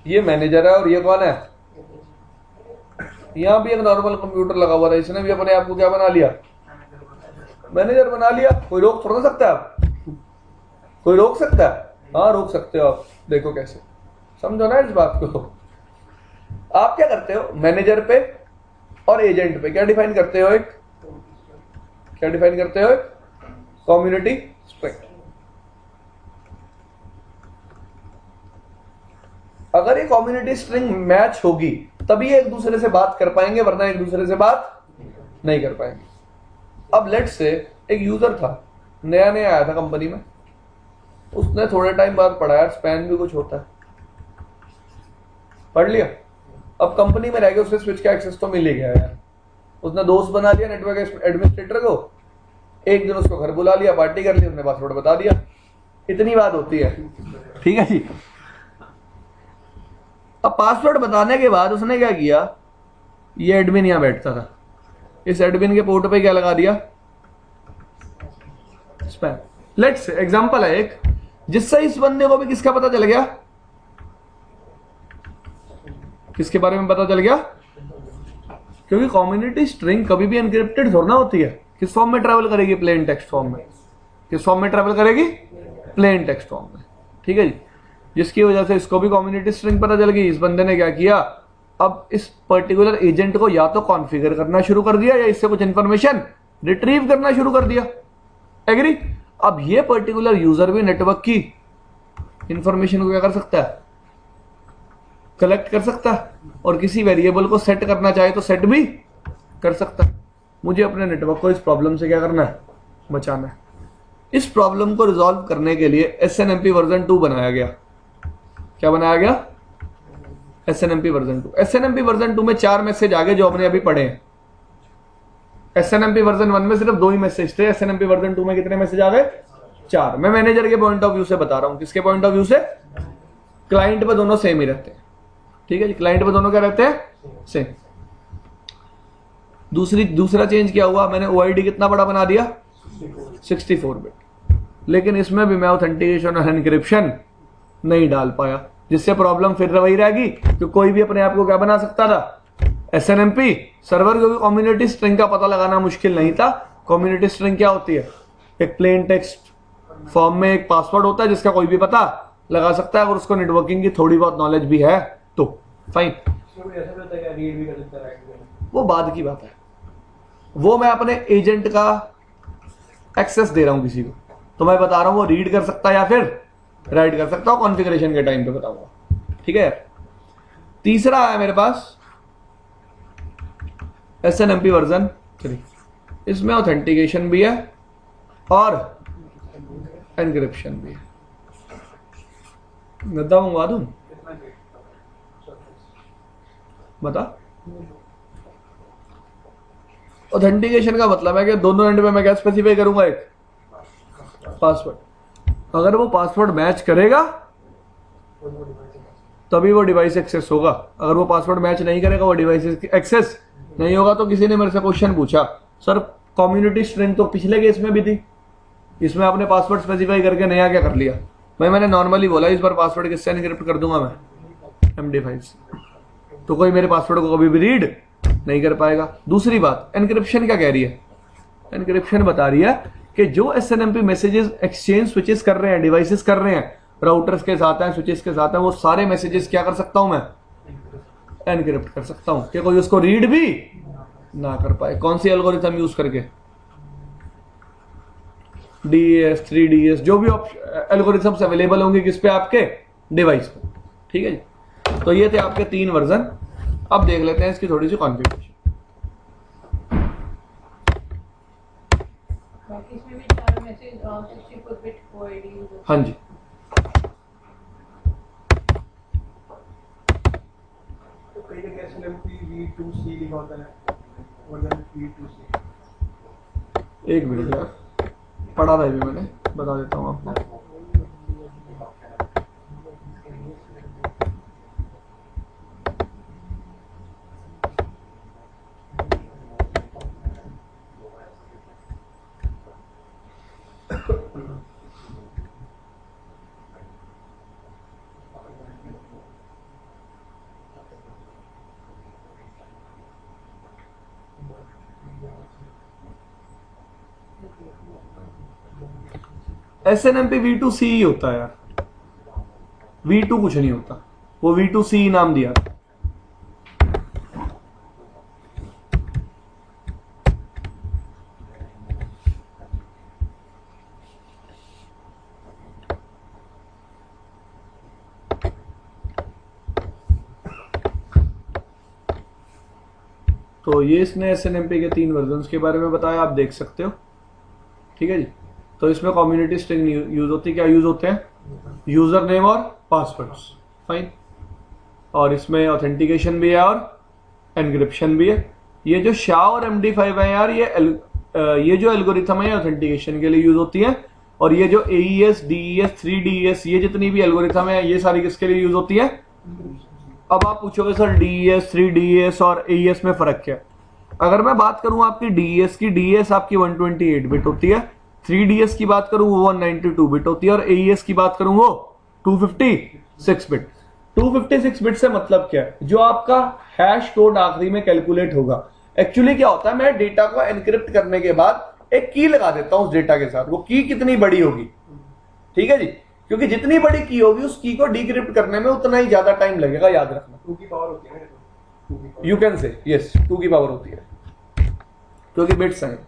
ये मैनेजर है और ये कौन है, यहां भी एक नॉर्मल कंप्यूटर लगा हुआ था, इसने भी अपने आप को क्या बना लिया, मैनेजर बना लिया। कोई रोक थोड़ा सकता है, आप कोई रोक सकता है? हाँ रोक सकते हो आप। देखो कैसे, समझो ना इस बात को। आप क्या करते हो, मैनेजर पे और एजेंट पे क्या डिफाइन करते हो, एक क्या डिफाइन करते हो, एक कम्युनिटी स्ट्रिंग। अगर ये कम्युनिटी स्ट्रिंग मैच होगी तभी एक दूसरे से बात कर पाएंगे, वरना एक दूसरे से बात नहीं कर पाएंगे। अब लेट्स से एक यूजर था, नया नया आया था कंपनी में, उसने थोड़े टाइम बाद पढ़ा यार स्पैन भी कुछ होता है, पढ़ लिया। अब कंपनी में रह गया, उससे स्विच का एक्सेस तो मिल ही गया यार। उसने दोस्त बना लिया नेटवर्क एडमिनिस्ट्रेटर को, एक दिन उसको घर बुला लिया, पार्टी कर ली, उसने पासवर्ड बता दिया। इतनी बात होती है, ठीक है जी। अब पासवर्ड बताने के बाद उसने क्या किया, ये एडमिन यहां बैठता था, इस एडमिन के पोर्ट पे क्या लगा दिया, स्पैम। लेट्स एग्जांपल है एक, जिससे इस बंदे को भी किसका पता चल गया, किसके बारे में पता चल गया, क्योंकि कम्युनिटी स्ट्रिंग कभी भी एनक्रिप्टेड थोड़ा होती है। किस फॉर्म में ट्रैवल करेगी, प्लेन टेक्स्ट फॉर्म में। किस फॉर्म में ट्रैवल करेगी, प्लेन टेक्स्ट फॉर्म में, ठीक है जी। जिसकी वजह से इसको भी कम्युनिटी स्ट्रिंग पता चल गई। इस बंदे ने क्या किया, अब इस पर्टिकुलर एजेंट को या तो कॉन्फ़िगर करना शुरू कर दिया या इससे कुछ इंफॉर्मेशन रिट्रीव करना शुरू कर दिया। एग्री। अब ये पर्टिकुलर यूजर भी नेटवर्क की इंफॉर्मेशन को क्या कर सकता है, कलेक्ट कर सकता है, और किसी वेरिएबल को सेट करना चाहे तो सेट भी कर सकता है। मुझे अपने नेटवर्क को इस प्रॉब्लम से क्या करना है, बचाना है। इस प्रॉब्लम को रिजॉल्व करने के लिए एसएनएमपी वर्जन 2 बनाया गया। क्या बनाया गया, एसएनएमपी वर्जन 2। एसएनएमपी वर्जन 2 में 4 मैसेज आ गए जो हमने अभी पढ़े हैं। एसएनएमपी वर्जन 1 में सिर्फ 2 ही मैसेज थे, एसएनएमपी वर्जन 2 में कितने मैसेज आ गए, 4। मैं मैनेजर के पॉइंट ऑफ व्यू से बता रहा हूं। किसके पॉइंट ऑफ व्यू से, क्लाइंट पे दोनों सेम ही रहते हैं, ठीक है जी। क्लाइंट पे दोनों क्या रहते हैं, सेम। दूसरा चेंज क्या हुआ, मैंने ओआईडी कितना बड़ा बना दिया, 64 बिट। लेकिन इसमें भी मैं ऑथेंटिकेशन और एनक्रिप्शन नहीं डाल पाया, जिससे प्रॉब्लम फिर वही रहेगी कि कोई भी अपने आप को क्या बना सकता था, एसएनएमपी सर्वर। क्योंकि कम्युनिटी स्ट्रिंग का पता लगाना मुश्किल नहीं था। कम्युनिटी स्ट्रिंग क्या होती है, एक प्लेन टेक्स्ट फॉर्म में एक पासवर्ड होता है जिसका कोई भी पता लगा सकता है, अगर उसको नेटवर्किंग की थोड़ी बहुत नॉलेज भी है तो फाइन। वो बाद की बात है, वो मैं अपने एजेंट का एक्सेस दे रहा हूं किसी को, तो मैं बता रहा हूं वो रीड कर सकता है या फिर राइट कर सकता हूं, कॉन्फ़िगरेशन के टाइम पे बताऊंगा, ठीक है। तीसरा है मेरे पास एसएनएमपी वर्जन 3। इसमें ऑथेंटिकेशन भी है और एनक्रिप्शन भी है। गद्दा मंगवा दूं, बता। ऑथेंटिकेशन का मतलब है कि दोनों एंड में मैं क्या स्पेसिफाई करूंगा, एक पासवर्ड। अगर वो पासवर्ड मैच करेगा तभी वो डिवाइस एक्सेस होगा, अगर वो पासवर्ड मैच नहीं करेगा वो डिवाइस एक्सेस नहीं होगा। तो किसी ने मेरे से क्वेश्चन पूछा, सर कम्युनिटी स्ट्रिंग तो पिछले केस में भी थी, इसमें आपने पासवर्ड स्पेसिफाई करके नया क्या कर लिया। मैंने नॉर्मली बोला इस बार पासवर्ड किससे एनक्रिप्ट कर दूंगा मैं, MD5 से, तो कोई मेरे पासवर्ड को कभी भी रीड नहीं कर पाएगा। दूसरी बात, एनक्रिप्शन क्या कह रही है, एनक्रिप्शन बता रही है कि जो एसएनएमपी मैसेजेस एक्सचेंज स्विचेस कर रहे हैं, डिवाइसेस कर रहे हैं, राउटर्स के साथ हैं, स्विचेस के साथ हैं, वो सारे मैसेजेस क्या कर सकता हूं मैं, एनक्रिप्ट कर सकता हूं कि कोई उसको रीड भी ना कर पाए। कौन सी एल्गोरिथम यूज करके, DES 3DS, जो भी एल्गोरिथम्स अवेलेबल होंगे किस पे, आपके डिवाइस पे, ठीक है जी। तो ये थे आपके 3 वर्जन। अब देख लेते हैं इसकी थोड़ी सी कॉन्फ़िगरेशन। हाँ जी, तो कई जगह SNMP V2C लिखा होता है, वर्जन V2C। एक मिनट यार, पढ़ा था ये भी मैंने, बता देता हूँ आपको। SNMP V2C ही होता है यार, V2 कुछ नहीं होता, वो V2C नाम दिया। तो ये इसने SNMP के 3 वर्जन्स के बारे में बताया, आप देख सकते हो। ठीक है जी। तो इसमें कम्युनिटी स्ट्रिंग यूज होती है, क्या यूज होते हैं? यूजर नेम और पासवर्ड्स, फाइन। और इसमें ऑथेंटिकेशन भी है और एनक्रिप्शन भी है। ये जो SHA और MD5 है यार, ये जो एल्गोरिथम है ऑथेंटिकेशन के लिए यूज होती है। और ये जो AES, DES, 3DES, ये जितनी भी एल्गोरिथम है, ये सारी किसके लिए यूज होती है? अब आप पूछोगे सर DES, 3DES और AES में फर्क क्या है? अगर मैं बात करूं आपकी DES की, DES आपकी 128 बिट होती है, 3DS की बात करूं वो 192 बिट होती है, और AES की बात करूं वो 256 बिट। 256 बिट से मतलब क्या है? जो आपका हैश कोड आखिरी में कैलकुलेट होगा, एक्चुअली क्या होता है, मैं डेटा को एनक्रिप्ट करने के बाद एक की लगा देता हूं उस डेटा के साथ। वो की कितनी बड़ी होगी? ठीक है जी, क्योंकि जितनी बड़ी की होगी उस की को डिक्रिप्ट करने में उतना ही ज्यादा टाइम लगेगा, याद रखना। 2 की पावर होती है ना, यू कैन से यस, 2 की पावर होती है, क्योंकि बिट्स हैं।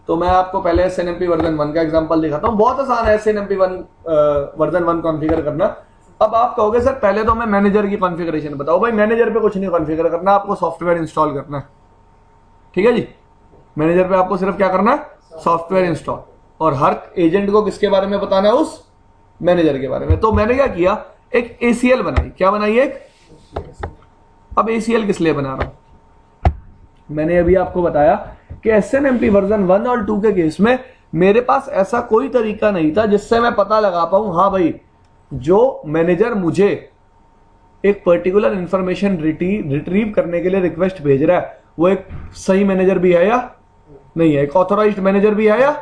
तो मैं आपको पहले SNMP वर्जन 1 का एग्जांपल दिखाता हूं। बहुत आसान है SNMP वर्जन 1 कॉन्फ़िगर करना। अब आप कहोगे सर पहले तो मैं मैनेजर की कॉन्फ़िगरेशन बताओ। भाई मैनेजर पे कुछ नहीं कॉन्फ़िगर करना, आपको सॉफ्टवेयर इंस्टॉल करना है। ठीक है जी, मैनेजर पे आपको सिर्फ क्या करना है? Software install. और हर एजेंट को किसके बारे में बताना है? उस मैनेजर के बारे में। तो मैंने क्या किया, एक ACL बनाई। क्या बनाई? एक। अब ACL किस लिए बना रहा हूं? मैंने अभी आपको बताया कि SNMP वर्जन 1 और 2 के केस में मेरे पास ऐसा कोई तरीका नहीं था जिससे मैं पता लगा पाऊं, हाँ भाई जो मैनेजर मुझे एक पर्टिकुलर इंफॉर्मेशन रिट्रीव करने के लिए रिक्वेस्ट भेज रहा है, वो एक सही मैनेजर भी है या नहीं है, एक ऑथोराइज्ड मैनेजर भी है या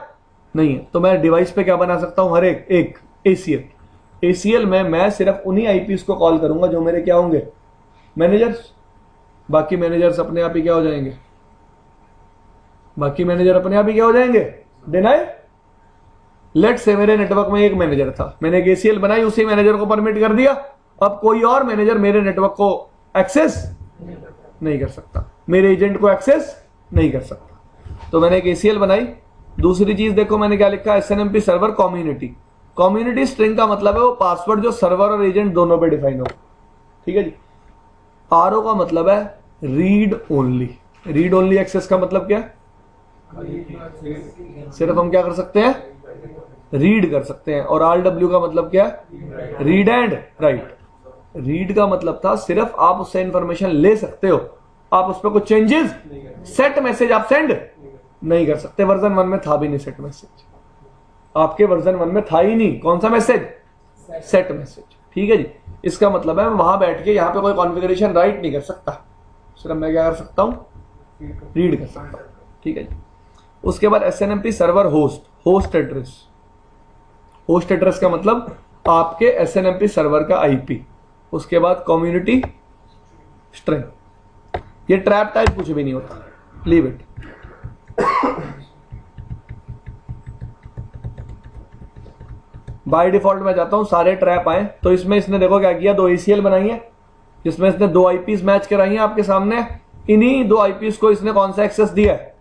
नहीं है। तो मैं डिवाइस पे क्या बना सकता हूं? हर एक ACL में मैं सिर्फ उन्हीं IPs को कॉल करूंगा जो मेरे क्या होंगे? मैनेजर्स। बाकी मैनेजर्स अपने आप ही क्या हो जाएंगे? बाकी मैनेजर अपने आप ही क्या हो जाएंगे? डिनाई। लेट से मेरे नेटवर्क में एक मैनेजर था, मैंने एक ACL बनाई, उसी मैनेजर को परमिट कर दिया। अब कोई और मैनेजर मेरे नेटवर्क को एक्सेस नहीं कर सकता, मेरे एजेंट को एक्सेस नहीं कर सकता। तो मैंने एक ACL बनाई। दूसरी चीज देखो मैंने क्या लिखा, SNMP सर्वर कम्युनिटी स्ट्रिंग का मतलब है वो पासवर्ड जो सर्वर और एजेंट दोनों पे डिफाइन हो। ठीक है जी। RO का मतलब है रीड ओनली एक्सेस का मतलब क्या है? सिर्फ हम क्या कर सकते हैं? रीड कर सकते हैं। और RW का मतलब क्या है? Read and right. रीड का मतलब था सिर्फ आप उससे इंफॉर्मेशन ले सकते हो, आप उस पर कुछ चेंजेस, सेट मैसेज आप सेंड नहीं कर सकते। वर्जन 1 में था भी नहीं सेट मैसेज, आपके वर्जन 1 में था ही नहीं। कौन सा मैसेज? Set message. ठीक है जी। इसका मतलब है मैं वहां बैठ के यहां पे कोई कॉन्फ़िगरेशन राइट नहीं कर सकता, सिर्फ मैं क्या कर सकता हूं? रीड कर सकता हूं। ठीक है जी। उसके बाद SNMP सर्वर होस्ट एड्रेस का मतलब आपके SNMP सर्वर का IP। उसके बाद कम्युनिटी स्ट्रिंग, ये ट्रैप टाइप कुछ भी नहीं होता, लीव इट। बाय डिफॉल्ट मैं जाता हूं सारे ट्रैप आए, तो इसमें इसने देखो क्या किया, 2 ACL बनाई है जिसमें इसने 2 IPs मैच कराई हैं आपके सामने। इन्हीं 2 IPs को इसने कौन सा एक्सेस दिया है?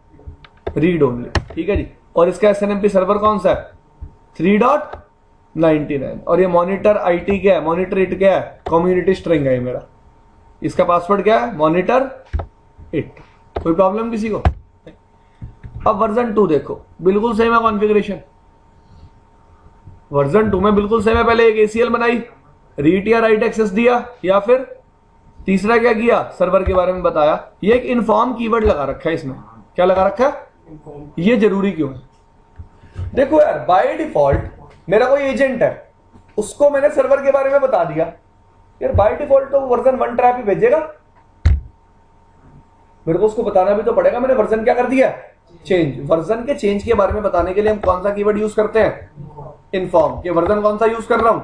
Read only. ठीक है जी। और इसका SNMP सर्वर कौन सा है? 3.99। और ये मॉनिटर IT क्या है? मॉनिटर इट क्या है? कम्युनिटी स्ट्रिंग है मेरा। इसका पासवर्ड क्या है? Monitor it. कोई प्रॉब्लम किसी को? अब वर्जन 2 देखो, बिल्कुल सेम है कॉन्फ़िगरेशन। वर्जन 2 में बिल्कुल सेम है, पहले एक ACL बनाई, रीड या राइट एक्सेस दिया, या फिर तीसरा क्या किया, सर्वर के बारे में बताया। ये एक इन्फॉर्म कीवर्ड लगा रखा है इसमें, क्या लगा रखा है, ये जरूरी क्यों है? देखो यार, बाय डिफॉल्ट मेरा कोई एजेंट है, उसको मैंने सर्वर के बारे में बता दिया, यार बाय डिफॉल्ट तो वर्जन 1 ट्रैप ही भेजेगा, मेरे को उसको बताना भी तो पड़ेगा मैंने वर्जन क्या कर दिया, चेंज। वर्जन के चेंज के बारे में बताने के लिए हम कौन सा कीवर्ड यूज करते हैं, इन्फॉर्म। के वर्जन कौन सा यूज कर रहा हूं,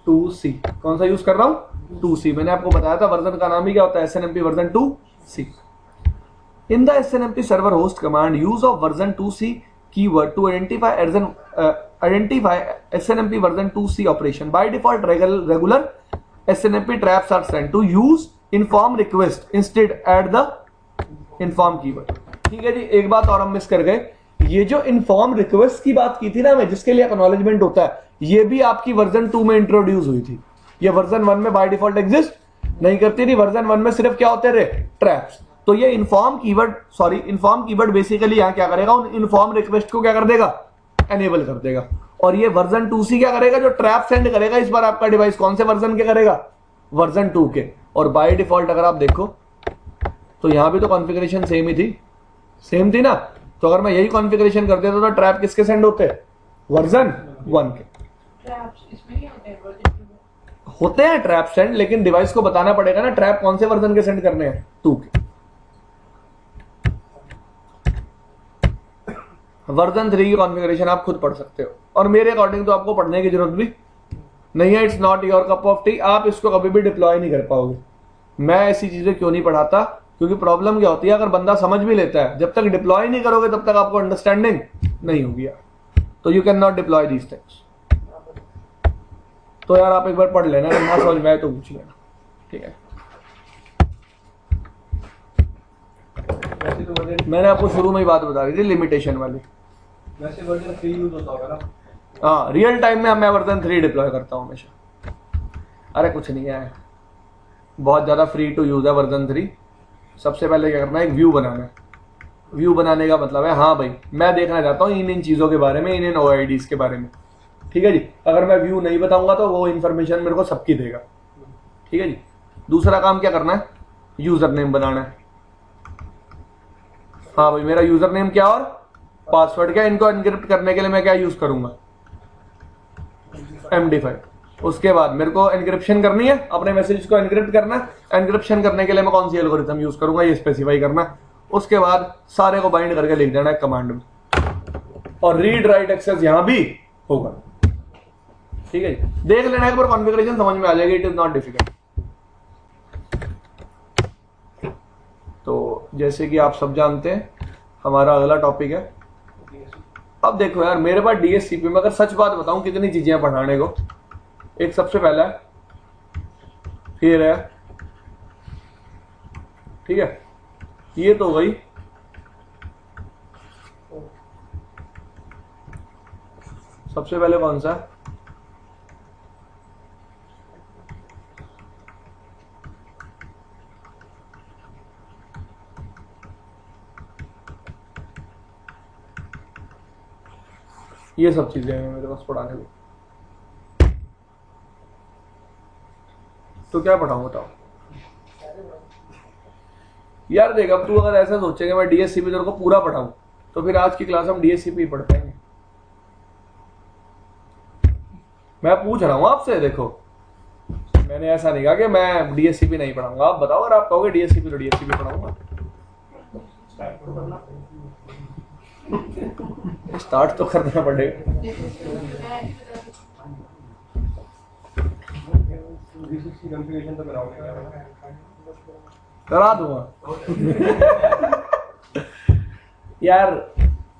2C। कौन सा यूज कर रहा हूं, 2C। मैंने आपको बताया था वर्जन का नाम ही क्या होता है, SNMP version 2C। In the SNMP server host command, use of version 2C keyword to identify SNMP version 2C operation. By default, regular SNMP traps are sent to use inform request instead add the inform keyword. ठीक है जी, एक बात और हम miss कर गए, ये जो inform request की बात की थी ना मैं, जिसके लिए acknowledgement होता है, ये भी आपकी वर्जन 2 में इंट्रोड्यूस हुई थी। ये वर्जन 1 में बाय डिफॉल्ट एग्जिस्ट नहीं करती थी, वर्जन 1 में सिर्फ क्या होते रहे, ट्रैप्स। तो ये इन्फॉर्म कीवर्ड बेसिकली यहां क्या करेगा, उन इन्फॉर्म रिक्वेस्ट को क्या कर देगा, एनेबल कर देगा। और ये वर्जन 2C क्या करेगा, जो ट्रैप सेंड करेगा, इस बार आपका डिवाइस कौन से वर्जन के करेगा, वर्जन 2 के। और बाय डिफॉल्ट अगर आप देखो तो यहां भी तो कॉन्फ़िगरेशन सेम ही थी, सेम थी ना। तो अगर मैं यही कॉन्फ़िगरेशन कर देता तो ट्रैप किसके सेंड होते, वर्जन 1 के। होते हैं ट्रैप सेंड, लेकिन डिवाइस को बताना पड़ेगा ना ट्रैप कौन से वर्जन के सेंड करने हैं, 2 के। वर्जन 3 की कॉन्फ़िगरेशन आप खुद पढ़ सकते हो, और मेरे अकॉर्डिंग तो आपको पढ़ने की जरूरत भी नहीं है। It's not your cup of T, आप इसको कभी भी डिप्लॉय नहीं कर पाओगे। मैं ऐसी चीजें क्यों नहीं पढ़ाता, क्योंकि प्रॉब्लम क्या होती है, अगर बंदा समझ भी लेता है, जब तक डिप्लॉय नहीं करोगे तब तक आपको अंडरस्टैंडिंग नहीं होगी यार। तो you can not deploy these things. तो यार आप एक बार पढ़ लेना, अगर ना समझ में आए तो पूछ लेना, ठीक है। वैसे तो वर्जन, मैंने आपको शुरू में ही बात बता दी थी लिमिटेशन वाली। वैसे वर्जन 3 यूज होता होगा ना, हाँ, रियल टाइम में मैं वर्जन 3 डिप्लॉय करता हूँ हमेशा। अरे कुछ नहीं है, बहुत ज़्यादा फ्री टू यूज़ है वर्जन 3। सबसे पहले क्या करना है, एक व्यू बनाना है। व्यू बनाने का मतलब है, हाँ भाई मैं देखना चाहता हूँ इन चीज़ों के बारे में, इन OIDs के बारे में, ठीक है जी। अगर मैं व्यू नहीं बताऊंगा तो वो इन्फॉर्मेशन मेरे को सबकी देगा, ठीक है जी। दूसरा काम क्या करना है, यूज़र नेम बनाना है। हाँ भाई, मेरा यूज़र नेम क्या और पासवर्ड क्या, इनको एनक्रिप्ट करने के लिए मैं क्या यूज़ करूंगा, MD5। उसके बाद मेरे को एनक्रिप्शन करनी है, अपने मैसेज को एनक्रिप्ट करना है। एनक्रिप्शन करने के लिए मैं कौन सी एल्गोरिथम यूज करूंगा, ये स्पेसिफाई करना है। उसके बाद सारे को बाइंड करके लिख देना है कमांड में, और रीड राइट एक्सेस यहां भी होगा, ठीक है जी। देख लेना एक बार, कॉन्फ़िगरेशन समझ में आ जाएगी, इट इज नॉट डिफिकल्ट। तो जैसे कि आप सब जानते हैं, हमारा अगला टॉपिक है। अब देखो यार, मेरे पास DSCP में अगर सच बात बताऊं कितनी चीजें हैं पढ़ाने को। एक सबसे पहला है, फिर है, ठीक है, ये तो गई। सबसे पहले कौन सा है, ये सब चीजें हैं मेरे पास पढ़ाने को। तो क्या पढ़ाऊं बताओ यार। देख, अब तू अगर ऐसा सोचेगा मैं DSCP तेरे को पूरा पढ़ाऊं, तो फिर आज की क्लास हम DSCP ही पढ़ पाएंगे। मैं पूछ रहा हूं आपसे, देखो मैंने ऐसा नहीं कहा कि मैं DSCP नहीं पढ़ाऊंगा। आप बताओ, अगर आप कहोगे DSCP तो DSCP पढ़ाऊंगा। स्टार्ट तो करना पड़ेगा। कॉन्फ़िगरेशन तो कराओगे करा दूंगा यार।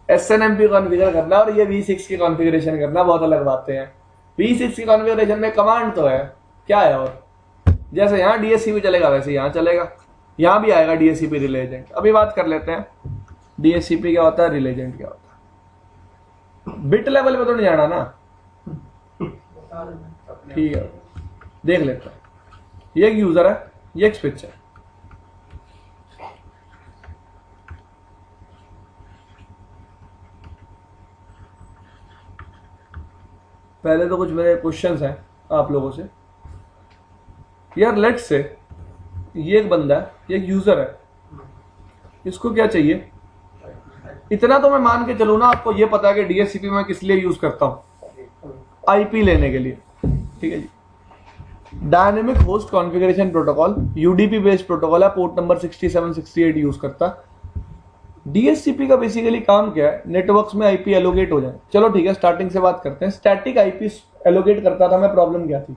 SNMP कॉन्फ़िगर करना और ये V6 की कॉन्फ़िगरेशन करना बहुत अलग बातें हैं। V6 की कॉन्फ़िगरेशन में कमांड तो है, क्या है, और जैसे यहाँ DSCP चलेगा वैसे यहाँ चलेगा, यहाँ भी आएगा DSCP रिले एजेंट। अभी बात कर लेते हैं DSCP क्या होता है, रिले एजेंट क्या होता है। बिट लेवल पे तो नहीं जाना ना, ठीक है, देख लेते हैं। ये एक यूजर है, ये एक स्विच है। पहले तो कुछ मेरे क्वेश्चंस हैं आप लोगों से। यार लेट्स से ये एक बंदा है, ये एक यूजर है, इसको क्या चाहिए? इतना तो मैं मान के चलूँ ना, आपको ये पता है कि डीएचसीपी मैं किस लिए यूज करता हूँ, आईपी लेने के लिए, ठीक है जी। Dynamic host configuration protocol, UDP based protocol है, पोर्ट नंबर 67 68 यूज करता है। डीएचसीपी का बेसिकली काम क्या है? नेटवर्क्स में आईपी एलोकेट हो जाए। चलो ठीक है, स्टार्टिंग से बात करते हैं। स्टैटिक आईपी एलोकेट करता था मैं, प्रॉब्लम क्या थी?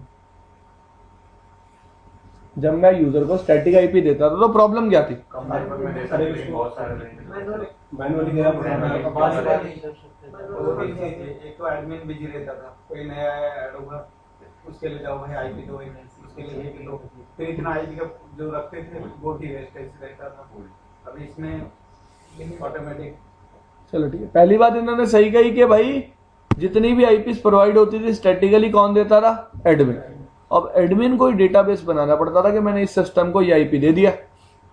जब मैं यूजर को स्टैटिक आईपी देता था तो प्रॉब्लम क्या थी? मैनुअली देना पड़ता एक तो एडमिन बिजी रहता था, कोई नया ऐड होगा उसके लिए जाओ भाई आईपी दो, उसके लिए ये लो, फिर इतना आईपी का जो रखते थे वो भी वेस्टेज रहता था। अभी इसमें ऑटोमेटिक। चलो ठीक है, पहली बात इन्होंने सही कही कि भाई जितनी भी आईपी प्रोवाइड होती थी स्टैटिकली कौन देता था? एडमिन। अब एडमिन को डेटाबेस बनाना पड़ता था कि मैंने इस सिस्टम को ये आईपी दे दिया।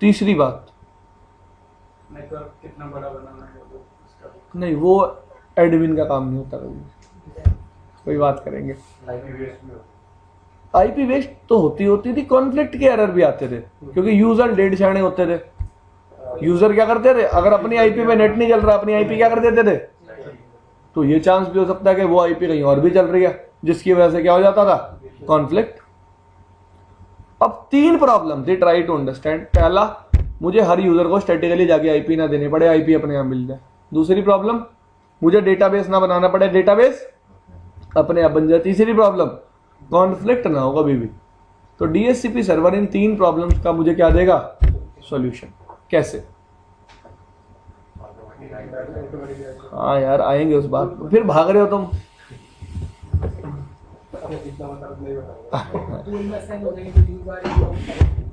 तीसरी बात, नेटवर्क कितना बड़ा बनाना है वो उसका नहीं, वो एडमिन का काम नहीं होता कभी। कोई बात करेंगे। आईपी वेस्ट तो होती थी, कॉन्फ्लिक्ट के एरर भी आते थे क्योंकि यूजर डेढ़ शाणे होते थे। यूजर क्या करते थे? अगर अपनी आईपी पे नेट नहीं चल रहा, अपनी आईपी क्या कर देते थे? तो ये चांस भी हो सकता है कि वो आईपी कहीं और भी चल रही है, जिसकी वजह से क्या हो जाता था? कॉन्फ्लिक्ट। अब 3 प्रॉब्लम थी, ट्राई टू अंडरस्टैंड। पहला, मुझे हर यूजर को स्टैटिकली जाके आईपी ना देने पड़े, आईपी अपने आप मिल जाए। दूसरी प्रॉब्लम, मुझे डेटाबेस ना बनाना पड़े, डेटाबेस अपने आप बन जाए। तीसरी प्रॉब्लम, कॉन्फ्लिक्ट ना हो कभी भी। तो डीएचसीपी सर्वर इन 3 प्रॉब्लम्स का मुझे क्या देगा? सॉल्यूशन। कैसे? हाँ यार, आएंगे उस बात पर। फिर भाग रहे हो तुम।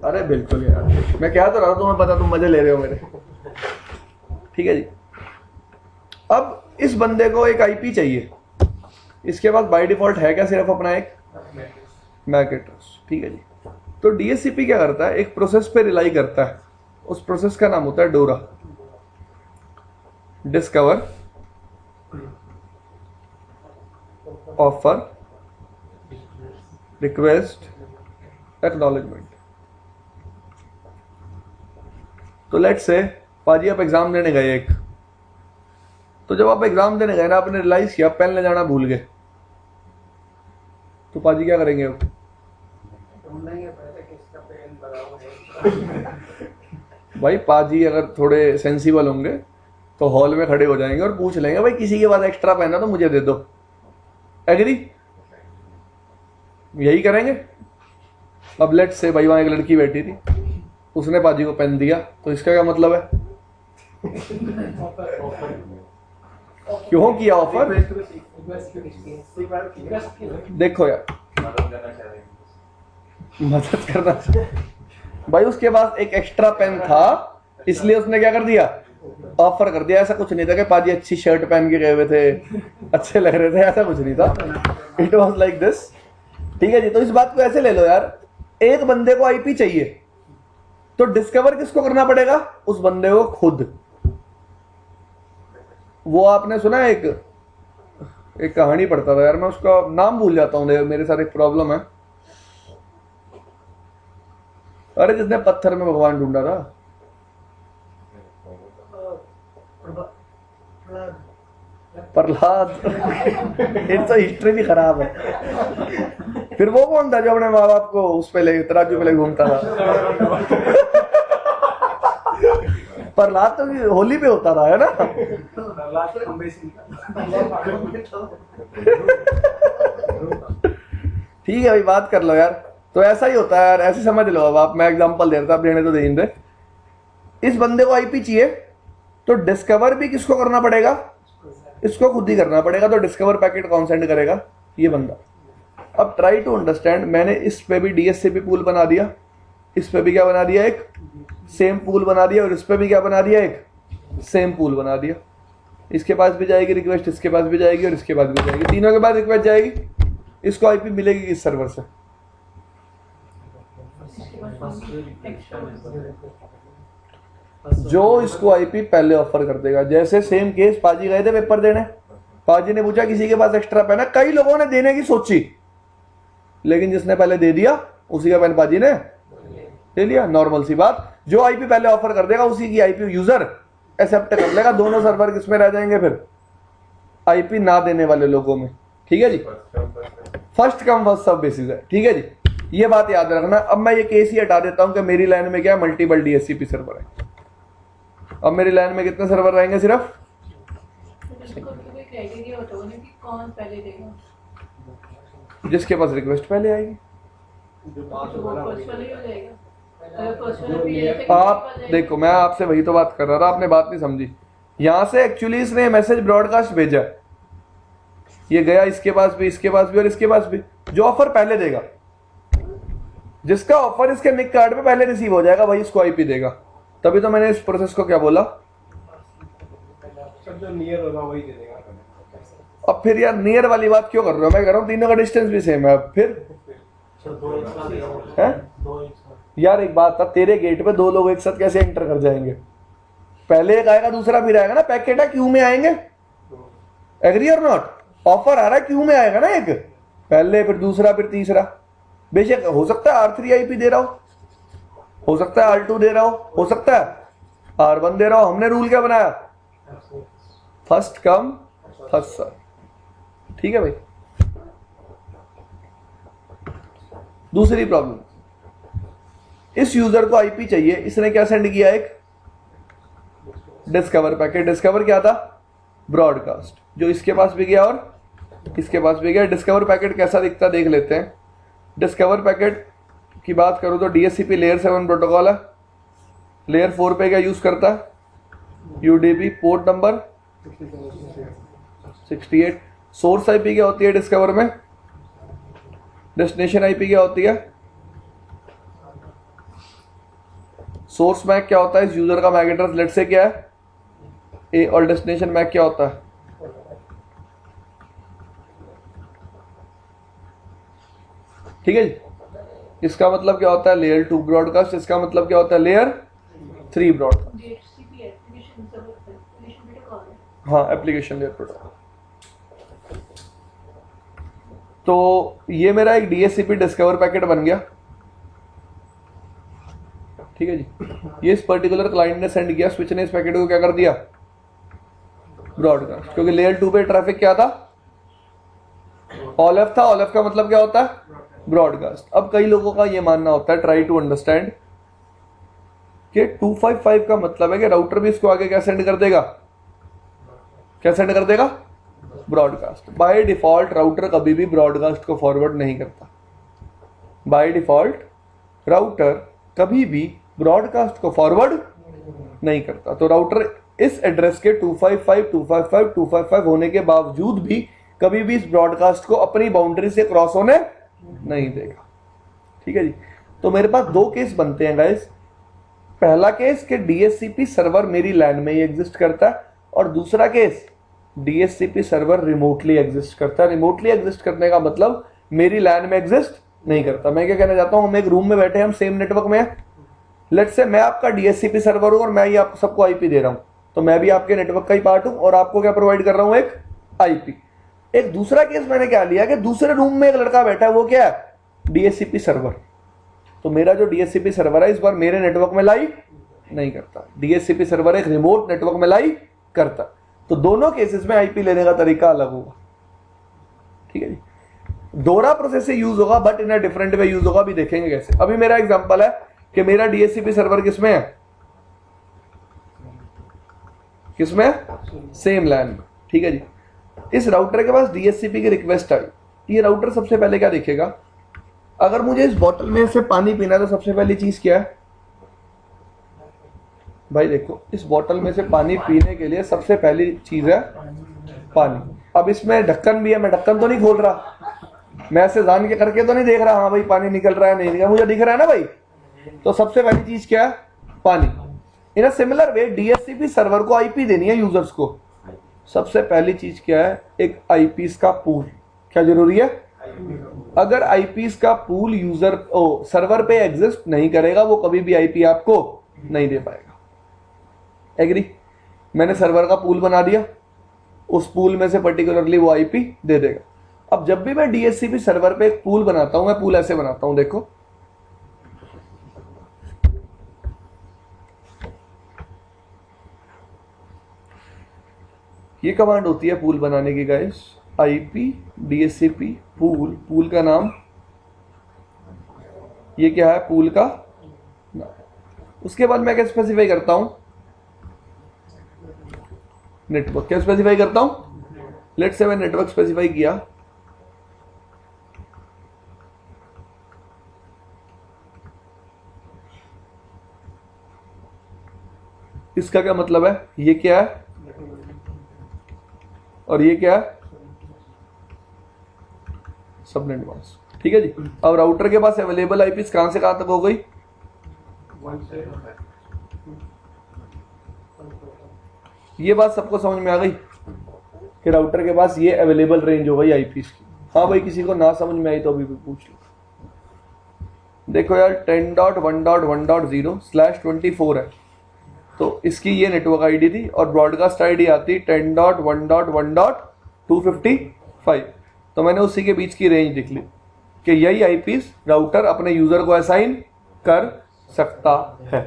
अरे बिल्कुल यार, मैं क्या तो रहा हूं, तुम्हें पता, तुम मजे ले रहे हो मेरे। ठीक है जी। अब इस बंदे को एक आईपी चाहिए, इसके पास बाय डिफॉल्ट है क्या? सिर्फ अपना एक मैक एड्रेस। ठीक है जी। तो डीएचसीपी क्या करता है? एक प्रोसेस पे रिलाई करता है, उस प्रोसेस का नाम होता है डोरा, डिस्कवर, ऑफर, रिक्वेस्ट, एक्नॉलेजमेंट। तो लेट्स से पाजी आप एग्जाम देने गए एक, तो जब आप एग्जाम देने गए ना, आपने रियलाइज किया पेन ले जाना भूल गए, तो पाजी क्या करेंगे? भाई पाजी अगर थोड़े सेंसिबल होंगे तो हॉल में खड़े हो जाएंगे और पूछ लेंगे, भाई किसी के पास एक्स्ट्रा पेन है तो मुझे दे दो। एग्री? यही करेंगे। अब लेट्स से भाई वहां एक लड़की बैठी थी, उसने पाजी को पेन दिया, तो इसका क्या मतलब है? क्यों किया ऑफर? देखो यार, मदद करना चाहिए भाई। उसके पास एक एक्स्ट्रा पेन था, इसलिए उसने क्या कर दिया? ऑफर कर दिया। ऐसा कुछ नहीं था कि पाजी अच्छी शर्ट पहन के गए हुए थे, अच्छे लग रहे थे, ऐसा कुछ नहीं था। It was like this. ठीक है जी। तो इस बात को ऐसे ले लो यार, एक बंदे को आईपी चाहिए तो डिस्कवर किसको करना पड़ेगा? उस बंदे को खुद। वो आपने सुना है, एक कहानी पढ़ता था यार, मैं उसका नाम भूल जाता हूँ, मेरे साथ एक प्रॉब्लम है। अरे जिसने पत्थर में भगवान ढूंढा था, प्रहलाद। एक तो हिस्ट्री भी खराब है। फिर वो कौन था जो अपने माँ बाप को उस पे ले, तराजू पे ले घूमता था? प्रहलाद तो होली पे होता था, है ना? ठीक है भाई, बात कर लो यार। तो ऐसा ही होता है यार, ऐसे समझ लो। अब आप, मैं एग्जांपल दे रहा था, आप देने तो दे दे। इस बंदे को आईपी चाहिए तो डिस्कवर भी किसको करना पड़ेगा? इसको खुद ही करना पड़ेगा। तो डिस्कवर पैकेट कौन सेंड करेगा? ये बंदा। अब ट्राई टू अंडरस्टैंड, मैंने इस पे भी डीएचसीपी पूल बना दिया, इस पे भी क्या बना दिया? एक सेम पूल बना दिया, और इस पे भी क्या बना दिया? एक सेम पूल बना दिया। इसके पास भी जाएगी रिक्वेस्ट, इसके पास भी जाएगी और इसके पास भी जाएगी, तीनों के पास रिक्वेस्ट जाएगी। इसको आईपी मिलेगी किस सर्वर से? जो इसको आईपी पहले ऑफर कर देगा। जैसे सेम केस, पाजी गए थे पेपर देने, पाजी ने पूछा किसी के पास एक्स्ट्रा पेन है, कई लोगों ने देने की सोची, लेकिन जिसने पहले दे दिया उसी का पेन पाजी ने ले लिया। नॉर्मल सी बात, जो आईपी पहले ऑफर कर देगा उसी की आईपी यूजर एक्सेप्ट कर लेगा। दोनों सर्वर किसमें रह जाएंगे फिर? आईपी ना देने वाले लोगों में। ठीक है जी, first come first serve basis है। ठीक है जी, ये बात याद रखना। अब मैं ये केस ही हटा देता हूं कि मेरी लाइन में क्या है, मल्टीपल डीएससीपी सर्वर है। अब मेरी लाइन में कितने सर्वर रहेंगे? सिर्फ जिसके पास रिक्वेस्ट पहले आएगी। आप देखो, मैं आपसे वही तो बात कर रहा था, आपने बात नहीं समझी। यहां से एक्चुअली इसने मैसेज ब्रॉडकास्ट भेजा, ये गया इसके पास भी, इसके पास भी और इसके पास भी। जो ऑफर पहले देगा, जिसका ऑफर इसके निक कार्ड पे पहले रिसीव हो जाएगा, वही इसको आईपी देगा। तभी तो मैंने इस प्रोसेस को क्या बोला, जो नियर होगा वही दे देगा। अब फिर यार नियर वाली बात क्यों कर रहे हो? मैं कह रहा हूं तीनों का डिस्टेंस भी सेम है। अब फिर है यार, एक बात था, तेरे गेट पे दो लोग एक साथ कैसे एंटर कर जाएंगे? पहले एक आएगा दूसरा फिर आएगा ना। पैकेट है, क्यू में आएंगे। एग्री और नॉट? ऑफर आ रहा है, क्यू में आएगा ना, एक पहले फिर दूसरा फिर तीसरा। बेशक हो सकता है R3 आईपी दे रहा हो सकता है R2 दे रहा हो सकता है R1 दे रहा हो। हमने रूल क्या बनाया? First come first serve. ठीक है भाई। दूसरी प्रॉब्लम, इस यूजर को आईपी चाहिए, इसने क्या सेंड किया? एक डिस्कवर पैकेट। डिस्कवर क्या था? ब्रॉडकास्ट, जो इसके पास भी गया और इसके पास भी गया। डिस्कवर पैकेट कैसा दिखता देख लेते हैं। डिस्कवर पैकेट की बात करूं तो डीएससीपी लेयर 7 प्रोटोकॉल है। लेयर 4 पे क्या यूज करता है? UDP, port number 68। Source IP क्या होती है डिस्कवर में? डेस्टिनेशन आईपी क्या होती है? सोर्स मैक क्या होता है? इस यूजर का मैक एड्रेस लेट से क्या है? ए। और डेस्टिनेशन मैक क्या होता है? ठीक है जी। इसका मतलब क्या होता है? Layer 2 broadcast. इसका मतलब क्या होता है? Layer 3 broadcast. हाँ, एप्लीकेशन लेयर प्रोटोकॉल। तो ये मेरा एक डीएससीपी डिस्कवर पैकेट बन गया। ठीक है जी। ये इस पर्टिकुलर क्लाइंट ने सेंड किया, स्विच ने इस पैकेट को क्या कर दिया? ब्रॉडकास्ट। क्योंकि लेयर 2 पे ट्रैफिक क्या था? ऑलएफ था। ऑलएफ का मतलब क्या होता है? ब्रॉडकास्ट। अब कई लोगों का ये मानना होता है, ट्राई टू अंडरस्टैंड, कि 255 का मतलब है कि राउटर भी इसको आगे क्या सेंड कर देगा? क्या सेंड कर देगा? ब्रॉडकास्ट। बाय डिफॉल्ट राउटर कभी भी ब्रॉडकास्ट को फॉरवर्ड नहीं करता। बाय डिफॉल्ट राउटर कभी भी ब्रॉडकास्ट को फॉरवर्ड नहीं करता। तो राउटर इस एड्रेस के 255 होने के बावजूद भी कभी भी इस ब्रॉडकास्ट को अपनी बाउंड्री से क्रॉस होने नहीं देगा। ठीक है जी। तो मेरे पास दो केस बनते हैं गाइस। पहला केस कि डीएससीपी सर्वर मेरी लैन में ही एग्जिस्ट करता है, और दूसरा case DSCP server remotely exist करता है। रिमोटली एग्जिस्ट करने का मतलब मेरी लैन में एग्जिस्ट नहीं करता। मैं क्या कहना चाहता हूं, हम एक रूम में बैठे हैं, हम सेम नेटवर्क में हैं। लेट्स से मैं आपका डीएससीपी सर्वर हूं और मैं ही आप सबको आईपी दे रहा हूं, तो मैं भी आपके नेटवर्क का ही पार्ट हूं और आपको क्या प्रोवाइड कर रहा हूं? एक आईपी। एक दूसरा केस मैंने क्या लिया कि दूसरे रूम में एक लड़का बैठा है, वो क्या है? DSCP server. तो मेरा जो डीएससीपी सर्वर है इस बार मेरे नेटवर्क में लाई नहीं करता। डीएससीपी सर्वर एक रिमोट नेटवर्क में लाई करता। तो दोनों केसेस में आईपी लेने का तरीका अलग होगा। ठीक है जी। दोहरा प्रोसेस से यूज होगा, but in a different way use होगा। अभी देखेंगे कैसे। अभी मेरा एग्जांपल है कि मेरा डीएससीपी सर्वर किसमें है? किसमें है? सेम लैन में। ठीक है जी। इस राउटर के पास डीएससीपी की रिक्वेस्ट आई। ये राउटर सबसे पहले क्या देखेगा? अगर मुझे इस बोतल में से पानी पीना है तो सबसे पहली चीज क्या है भाई? देखो, इस बोतल में से पानी पीने के लिए सबसे पहली चीज है पानी। अब इसमें ढक्कन भी है, मैं ढक्कन तो नहीं खोल रहा, मैं ऐसे जान के करके तो नहीं देख रहा हाँ भाई पानी निकल रहा है नहीं निकल रहा, मुझे दिख रहा है ना भाई। तो सबसे पहली चीज क्या है? पानी। In a similar way DSCP server को आईपी देनी है यूजर्स को। सबसे पहली चीज क्या है? एक आईपीस का पूल। क्या जरूरी है? अगर आईपीस का पूल यूजर सर्वर पे एग्जिस्ट नहीं करेगा, वो कभी भी आईपी आपको नहीं दे पाएगा। एग्री? मैंने सर्वर का पूल बना दिया, उस पूल में से पर्टिकुलरली वो आईपी दे देगा। अब जब भी मैं डीएचसीपी सर्वर पे एक पूल बनाता हूं, मैं पूल ऐसे बनाता हूं, देखो ये कमांड होती है पूल बनाने की guys, IP DHCP pool, pool का नाम, ये क्या है पूल का नाम। उसके बाद मैं क्या स्पेसिफाई करता हूं, नेटवर्क क्या स्पेसिफाई करता हूं, लेट्स से मैं नेटवर्क स्पेसिफाई किया, इसका क्या मतलब है, ये क्या है और ये क्या है, सबनेट मास्क, ठीक है जी। अब राउटर के पास अवेलेबल आईपीस कहां से कहां तक हो गई, ये बात सबको समझ में आ गई कि राउटर के पास ये अवेलेबल रेंज हो गई आईपीस की। हाँ भाई किसी को ना समझ में आई तो अभी भी पूछ लो। देखो यार 10.1.1.0/24 है, तो इसकी ये नेटवर्क आईडी थी और ब्रॉडकास्ट आईडी आती 10.1.1.255, तो मैंने उसी के बीच की रेंज लिख ली कि यही आईपीस राउटर अपने यूजर को असाइन कर सकता है,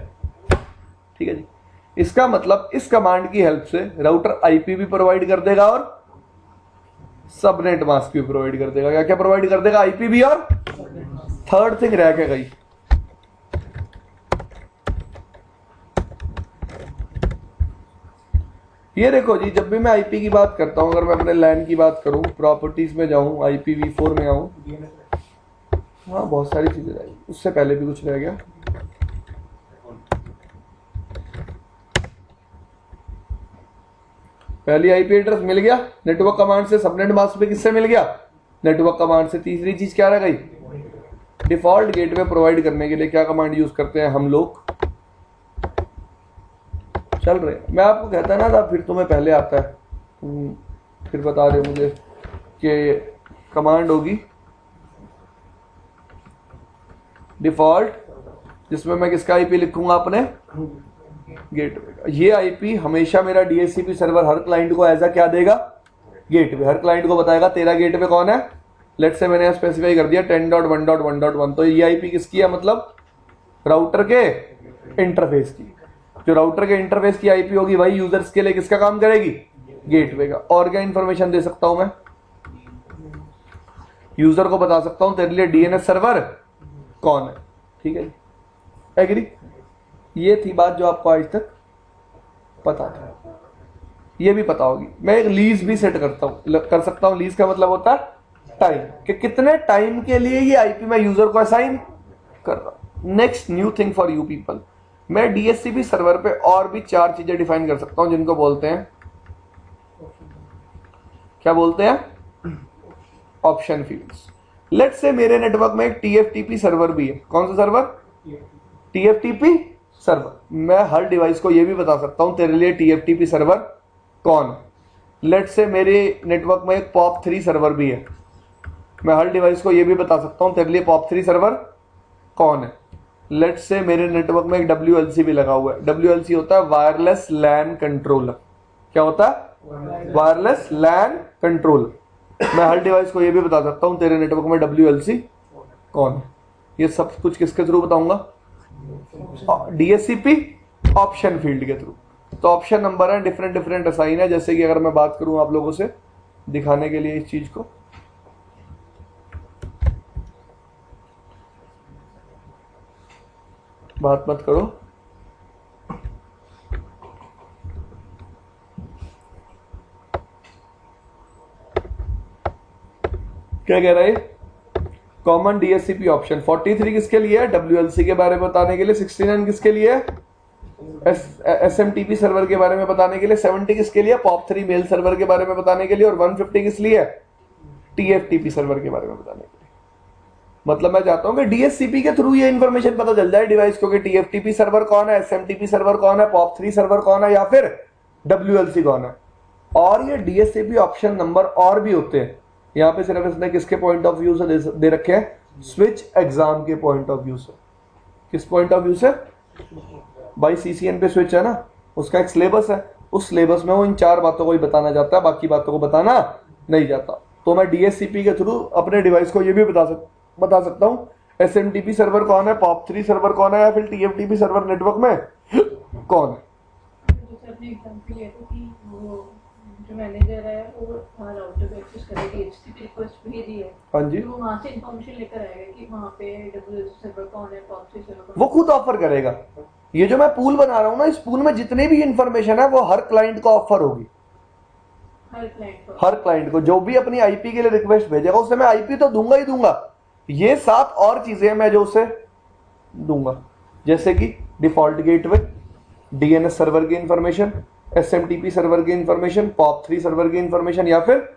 ठीक है जी। इसका मतलब इस कमांड की हेल्प से राउटर आईपी भी प्रोवाइड कर देगा और सबनेट मास्क भी प्रोवाइड कर देगा। क्या क्या प्रोवाइड कर देगा, आईपी भी और थर्ड थिंग रह के गई, ये देखो जी, जब भी मैं आईपी की बात करता हूं, अगर मैं अपने लैन की बात करूं, प्रॉपर्टीज में जाऊं, IPv4 में आऊं, हाँ बहुत सारी चीजें रहेगी, उससे पहले भी कुछ रह गया, पहली आईपी एड्रेस मिल गया नेटवर्क कमांड से, सबनेट मास्क पे किससे मिल गया, नेटवर्क कमांड से। तीसरी चीज क्या रह गई, डिफॉल्ट गेटवे प्रोवाइड करने के लिए क्या कमांड यूज करते हैं हम लोग, चल रहे हैं। मैं आपको कहता ना था, फिर तुम्हें पहले आता है, फिर बता रहे मुझे कि कमांड होगी डिफॉल्ट, जिसमें मैं किसका आईपी लिखूंगा, अपने गेटवे का। ये आईपी हमेशा मेरा डीएचसीपी सर्वर हर क्लाइंट को एज अ क्या देगा, गेटवे, हर क्लाइंट को बताएगा तेरा गेटवे कौन है। लेट्स से मैंने स्पेसिफाई कर दिया 10.1.1.1, तो ये आईपी किसकी है, मतलब राउटर के इंटरफेस की। जो राउटर के इंटरफेस की आईपी होगी वही यूजर्स के लिए किसका काम करेगी, गेटवे का। और क्या इंफॉर्मेशन दे सकता हूं मैं, यूजर को बता सकता हूं तेरे लिए डीएनएस सर्वर कौन है, ठीक है, एग्री। ये थी बात जो आपको आज तक पता था, ये भी पता होगी। मैं एक लीज भी सेट कर सकता हूं। लीज का मतलब होता है टाइम, कि कितने टाइम के लिए ये आईपी मैं यूजर को असाइन कर रहा हूं। Next new thing for you people, मैं डीएचसीपी सर्वर पे और भी 4 चीजें डिफाइन कर सकता हूं, जिनको बोलते हैं, क्या बोलते हैं, ऑप्शन फील्ड्स। लेट्स से मेरे नेटवर्क में एक टीएफटीपी सर्वर भी है। कौन सा सर्वर, टीएफटीपी सर्वर। मैं हर डिवाइस को यह भी बता सकता हूं तेरे लिए टीएफटीपी सर्वर कौन है। लेट्स से मेरे नेटवर्क में एक POP3 सर्वर भी है, मैं हर डिवाइस को यह भी बता सकता हूं तेरे लिए POP3 सर्वर कौन है। लेट्स से मेरे नेटवर्क में एक WLC भी लगा हुआ है। WLC होता है वायरलेस लैन कंट्रोलर। क्या होता है, वायरलेस लैन कंट्रोलर। मैं हर डिवाइस को यह भी बता सकता हूं तेरे नेटवर्क में WLC कौन है। ये सब कुछ किसके थ्रू बताऊंगा, डीएचसीपी ऑप्शन फील्ड के थ्रू। तो ऑप्शन नंबर है, डिफरेंट डिफरेंट असाइन है। जैसे कि अगर मैं बात करूं आप लोगों से दिखाने के लिए इस चीज को, बात मत करो, क्या कह रहा है, कॉमन डीएचसीपी ऑप्शन 43 किसके लिए है, WLC के बारे में बताने के लिए। 69 किसके लिए है, SMTP सर्वर के बारे में बताने के लिए। 70 किसके लिए, POP3 मेल सर्वर के बारे में बताने के लिए। और 150 किस लिए, TFTP सर्वर के बारे में बताने के लिए। मतलब मैं चाहता हूं कि डीएचसीपी के थ्रू ये इंफॉर्मेशन पता चल जाए डिवाइस को कि TFTP सर्वर कौन है, SMTP सर्वर कौन है, POP3 सर्वर कौन है, या फिर WLC कौन है। और ये डीएचसीपी ऑप्शन नंबर और भी होते हैं। यहाँ पे सिर्फ इसने किसके पॉइंट ऑफ व्यू से दे रखे हैं, स्विच एग्जाम के पॉइंट ऑफ व्यू से। किस पॉइंट ऑफ व्यू से भाई, CCN पे स्विच है ना, उसका एक सिलेबस है। उस सिलेबस में वो इन 4 बातों को ही बताना जाता है, बाकी बातों को बताना नहीं जाता। तो मैं DHCP के थ्रू अपने डिवाइस को ये भी बता सकता हूँ SMTP सर्वर कौन है, POP3 सर्वर कौन है, या फिर TFTP सर्वर नेटवर्क में कौन है। जैसे अपने एग्जांपल लिया था कि वो जो मैनेजर है वो राउटर पे एक्सेस करेगी, HTTP रिक्वेस्ट भेजी है, हाँ जी, तो वहाँ से इंफॉर्मेशन लेकर आएगा कि वहाँ पे AWS सर्वर कौन है, POP3 सर्वर कौन वो खुद ऑफर करेगा। ये जो मैं पूल बना रहा हूँ ना, इस पूल में जितनी भी इंफॉर्मेशन है वो हर क्लाइंट को ऑफर होगी। हर क्लाइंट को जो भी अपनी आईपी के लिए रिक्वेस्ट भेजेगा उसे मैं आईपी तो दूंगा ही दूंगा, ये 7 और चीजें मैं जो उसे दूंगा, जैसे कि डिफॉल्ट गेटवे, DNS सर्वर की इंफॉर्मेशन, SMTP सर्वर की इंफॉर्मेशन, POP3 सर्वर की इंफॉर्मेशन, या फिर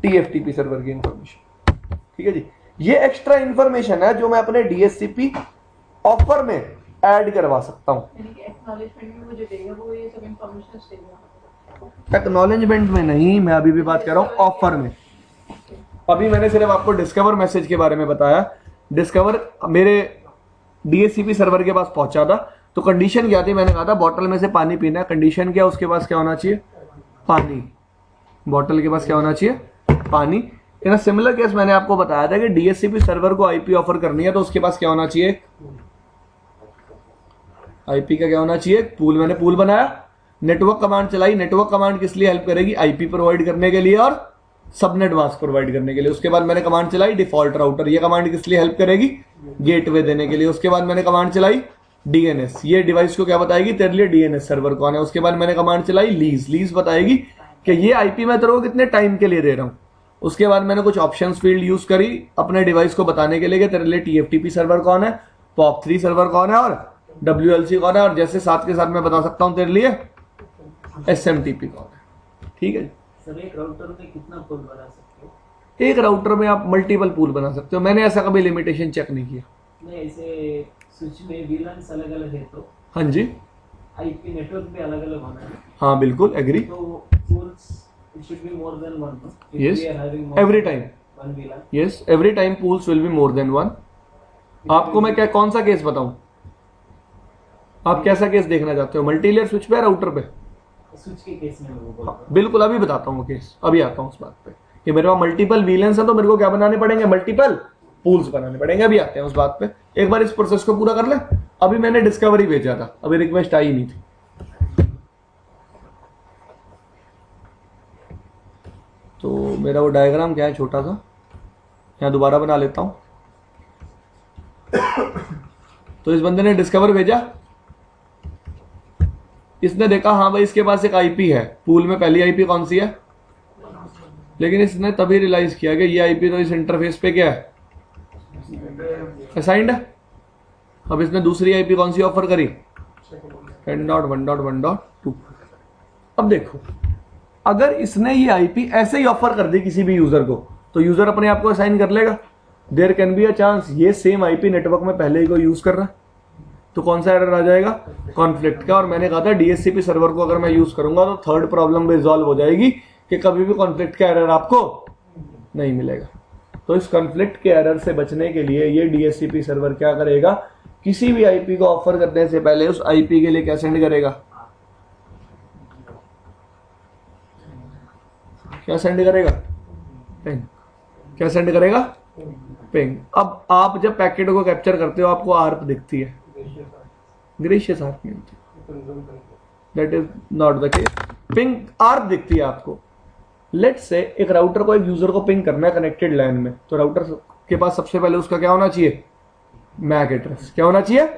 TFTP सर्वर की इंफॉर्मेशन। ठीक है जी, ये एक्स्ट्रा इंफॉर्मेशन है जो मैं अपने DHCP ऑफर में ऐड करवा सकता हूँ। यानी कि एक्नॉलेजमेंट में वो जो देगा वो ये सब इंफॉर्मेशन देगा। एक्नॉलेजमेंट में नहीं, मैं अभी भी बात कर रहा हूँ ऑफर में। अभी मैंने सिर्फ आपको डिस्कवर मैसेज के बारे में बताया। डिस्कवर मेरे DHCP सर्वर के पास पहुंचा था, तो कंडीशन क्या थी, मैंने कहा था बॉटल में से पानी पीना है। कंडीशन क्या, उसके पास क्या होना चाहिए, पानी। बॉटल के पास क्या होना चाहिए, पानी। इन सिमिलर केस मैंने आपको बताया था कि DHCP सर्वर को आईपी ऑफर करनी है तो उसके पास क्या होना चाहिए, आईपी का क्या होना चाहिए, पूल। मैंने पूल बनाया, नेटवर्क कमांड चलाई। नेटवर्क कमांड किस लिए हेल्प करेगी, आईपी प्रोवाइड करने के लिए और सबनेट मास्क प्रोवाइड करने के लिए। उसके बाद मैंने कमांड चलाई डिफॉल्ट राउटर, ये कमांड किस लिए हेल्प करेगी, गेटवे देने के लिए। उसके बाद मैंने कमांड चलाई DNS, ये डिवाइस को क्या बताएगी, तेरे लिए DNS सर्वर कौन है। उसके बाद मैंने कमांड चलाई लीज बताएगी कि ये आईपी मैं तेरे को कितने टाइम के लिए दे रहा हूं। उसके बाद मैंने कुछ ऑप्शंस फील्ड यूज करी अपने डिवाइस को बताने के लिए कि तेरे लिए TFTP सर्वर कौन है, POP3 सर्वर कौन है और WLC कौन है, और जैसे साथ के साथ मैं बता सकता हूं तेरे लिए SMTP कौन है। ठीक है सर, एक राउटर में कितना पूल बना सकते हो? एक राउटर में आप मल्टीपल पूल बना सकते हो, मैंने ऐसा कभी लिमिटेशन चेक नहीं किया। नहीं, ऐसे स्विच में VLANs अलग अलग है तो हाँ जी, आईपी नेटवर्क भी अलग अलग होना है, हाँ बिल्कुल एग्री। तो pools it should be more than one, no? If Yes, we are having more every than time. one VLAN, yes, every time pools will be more then 1। आपको मैं क्या कौन सा केस बताऊं, आप कैसा केस देखना चाहते हो, मल्टीलेयर स्विच पे, राउटर पे? स्विच के केस में मैं वो बोल रहा हूँ। बिल्कुल, अभी बताता हूँ वो केस, अभी आता हूँ उस बात पे कि मेरे पास मल्टीपल VLANs है तो मेरे को क्या बनाने पड़ेंगे, मल्टीपल पूल्स बनाने पड़ेंगे। अभी आते हैं उस बात पे, एक बार इस प्रोसेस को पूरा कर ले। अभी मैंने डिस्कवरी भेजा था, अभी रिक्वेस्ट आई नहीं थी। तो मेरा वो डायग्राम क्या है छोटा सा, यहाँ दोबारा बना लेता हूं। तो इस बंदे ने डिस्कवर भेजा, इसने देखा हाँ भाई इसके पास एक आईपी है, पूल में पहली आईपी कौन सी है, लेकिन इसने तभी रियलाइज किया कि ये आईपी तो इस इंटरफेस पे क्या है, असाइंड है। अब इसने दूसरी आईपी कौन सी ऑफर करी, 10.1.1.2। अब देखो, अगर इसने ये आईपी ऐसे ही ऑफर कर दी किसी भी यूजर को, तो यूजर अपने आप को असाइन कर लेगा। There can be a chance ये सेम आईपी नेटवर्क में पहले ही कोई यूज कर रहा है, तो कौन सा एरर आ जाएगा, कॉन्फ्लिक्ट का। और मैंने कहा था DHCP सर्वर को अगर मैं यूज करूंगा तो थर्ड प्रॉब्लम रिजॉल्व हो जाएगी कि कभी भी कॉन्फ्लिक्ट का एरर आपको नहीं मिलेगा। तो इस कॉन्फ्लिक्ट के एरर से बचने के लिए ये DHCP सर्वर क्या करेगा, किसी भी आईपी को ऑफर करने से पहले उस आईपी के लिए क्या सेंड करेगा, क्या सेंड करेगा, पिंग। क्या सेंड करेगा, पिंग। अब आप जब पैकेट को कैप्चर करते हो आपको आर्प दिखती है, ग्रेशियस आर्प नहीं होती, that is not the case. Ping ARP दिखती है आपको। लेट्स से एक राउटर को एक यूजर को पिंग करना है कनेक्टेड लैन में, तो राउटर के पास सबसे पहले उसका क्या होना चाहिए, मैक एड्रेस। क्या होना चाहिए,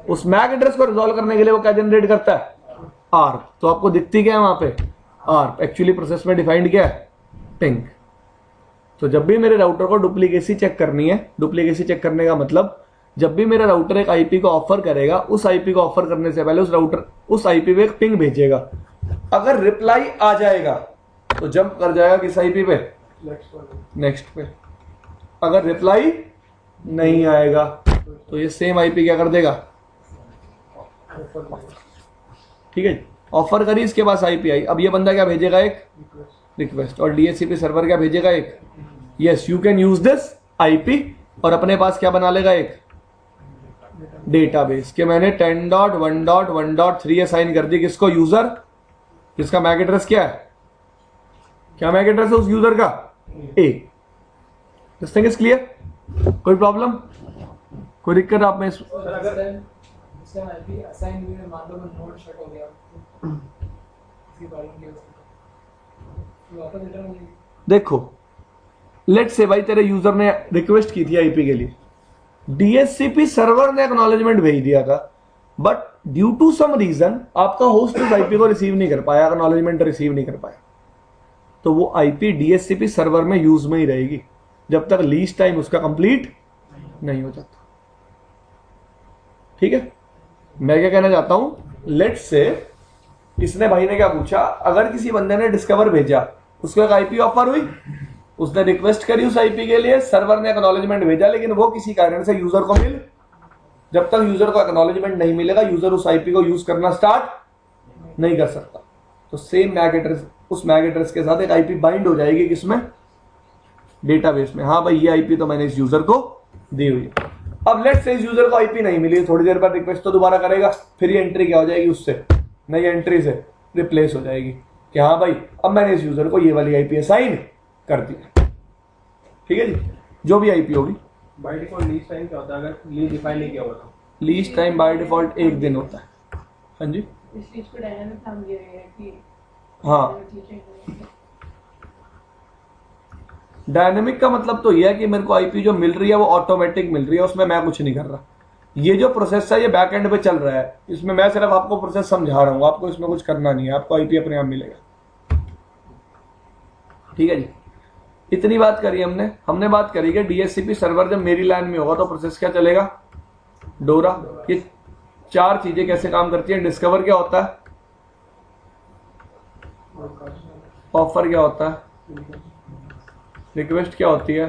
उस मैक एड्रेस को रिजॉल्व करने के लिए वो क्या जनरेट करता है, आर्प। तो आपको दिखती क्या है वहां पे, आर्प। एक्चुअली प्रोसेस में डिफाइंड क्या है, पिंग। तो जब भी मेरे राउटर को डुप्लीकेसी चेक करनी है, डुप्लीकेसी चेक करने का मतलब जब भी मेरा राउटर एक आईपी को ऑफर करेगा, उस आईपी को ऑफर करने से पहले उस राउटर उस आईपी पे एक पिंग भेजेगा। अगर रिप्लाई आ जाएगा तो जंप कर जाएगा किस आईपी पे, नेक्स्ट पे। अगर रिप्लाई नहीं आएगा तो ये सेम आईपी क्या कर देगा, ठीक है। ऑफर करी, इसके पास आईपी आई, अब ये बंदा क्या भेजेगा, एक रिक्वेस्ट, और DHCP सर्वर क्या भेजेगा, एक yes you can use this IP, और अपने पास क्या बना लेगा, एक डेटाबेस के मैंने 10.1.1.3 असाइन कर दी किसको, यूजर जिसका मैक एड्रेस क्या है, क्या मैक एड्रेस है उस यूजर का, ए। This thing is clear? कोई प्रॉब्लम, कोई दिक्कत आप में? सर अगर इसका आईपी असाइन हुई है, मान लो मैं नोड शट हो गया इसकी प्रॉब्लम क्या है, वापस रिटर्न हो जाएगी। देखो लेट्स से भाई तेरे यूजर ने रिक्वेस्ट की थी आईपी के लिए, डीएचसीपी सर्वर ने एक्नॉलेजमेंट भेज दिया था, but due to some reason आपका होस्ट उस आईपी को रिसीव नहीं कर पाया, एक्नॉलेजमेंट रिसीव नहीं कर पाया, तो वो आईपी डीएचसीपी सर्वर में यूज में ही रहेगी जब तक लीज टाइम उसका कंप्लीट नहीं हो जाता। ठीक है, मैं क्या कहना चाहता हूं, लेट्स से इसने भाई ने क्या पूछा, अगर किसी बंदे ने डिस्कवर भेजा, उसको एक आईपी ऑफर हुई, उसने रिक्वेस्ट करी उस आईपी के लिए, सर्वर ने एक्नॉलेजमेंट भेजा, लेकिन वो किसी कारण से यूजर को मिल, जब तक यूजर को एक्नॉलेजमेंट नहीं मिलेगा यूजर उस आईपी को यूज करना स्टार्ट नहीं कर सकता। तो सेम मैक एड्रेस, उस मैक एड्रेस के साथ एक आईपी बाइंड हो जाएगी किसमें, डेटाबेस में। हाँ भाई ये आईपी तो मैंने इस यूजर को दी हुई है। अब लेट्स से इस यूजर को आईपी नहीं मिली, थोड़ी देर बाद रिक्वेस्ट तो दोबारा करेगा, फिर ये एंट्री क्या हो जाएगी, उससे नई एंट्री से रिप्लेस हो जाएगी कि हाँ भाई अब मैंने इस यूजर को ये वाली आईपी असाइन कर दी। ठीक है जी, जो भी आईपी होगी। बाय डिफॉल्ट लीज टाइम क्या होता है अगर लीज डिफाइन नहीं किया हुआ तो? लीज टाइम बाय डिफॉल्ट 1 दिन होता है। हाँ जी, इस चीज को डायनामिक नाम दिया गया है कि हाँ डायनेमिक का मतलब तो यह है कि मेरे को आईपी जो मिल रही है वो ऑटोमेटिक मिल रही है, उसमें मैं कुछ नहीं कर रहा। ये जो प्रोसेस है ये बैक एंड पे चल रहा है, इसमें मैं सिर्फ आपको प्रोसेस समझा रहा हूं, आपको इसमें कुछ करना नहीं है, आपको आईपी अपने आप मिलेगा। ठीक है जी, इतनी बात करी हमने बात करी कि डीएचसीपी सर्वर जब मेरी लाइन में होगा तो प्रोसेस क्या चलेगा, डोरा। ये 4 चीजें कैसे काम करती है, डिस्कवर क्या होता है, ऑफर क्या होता है, रिक्वेस्ट क्या होती है,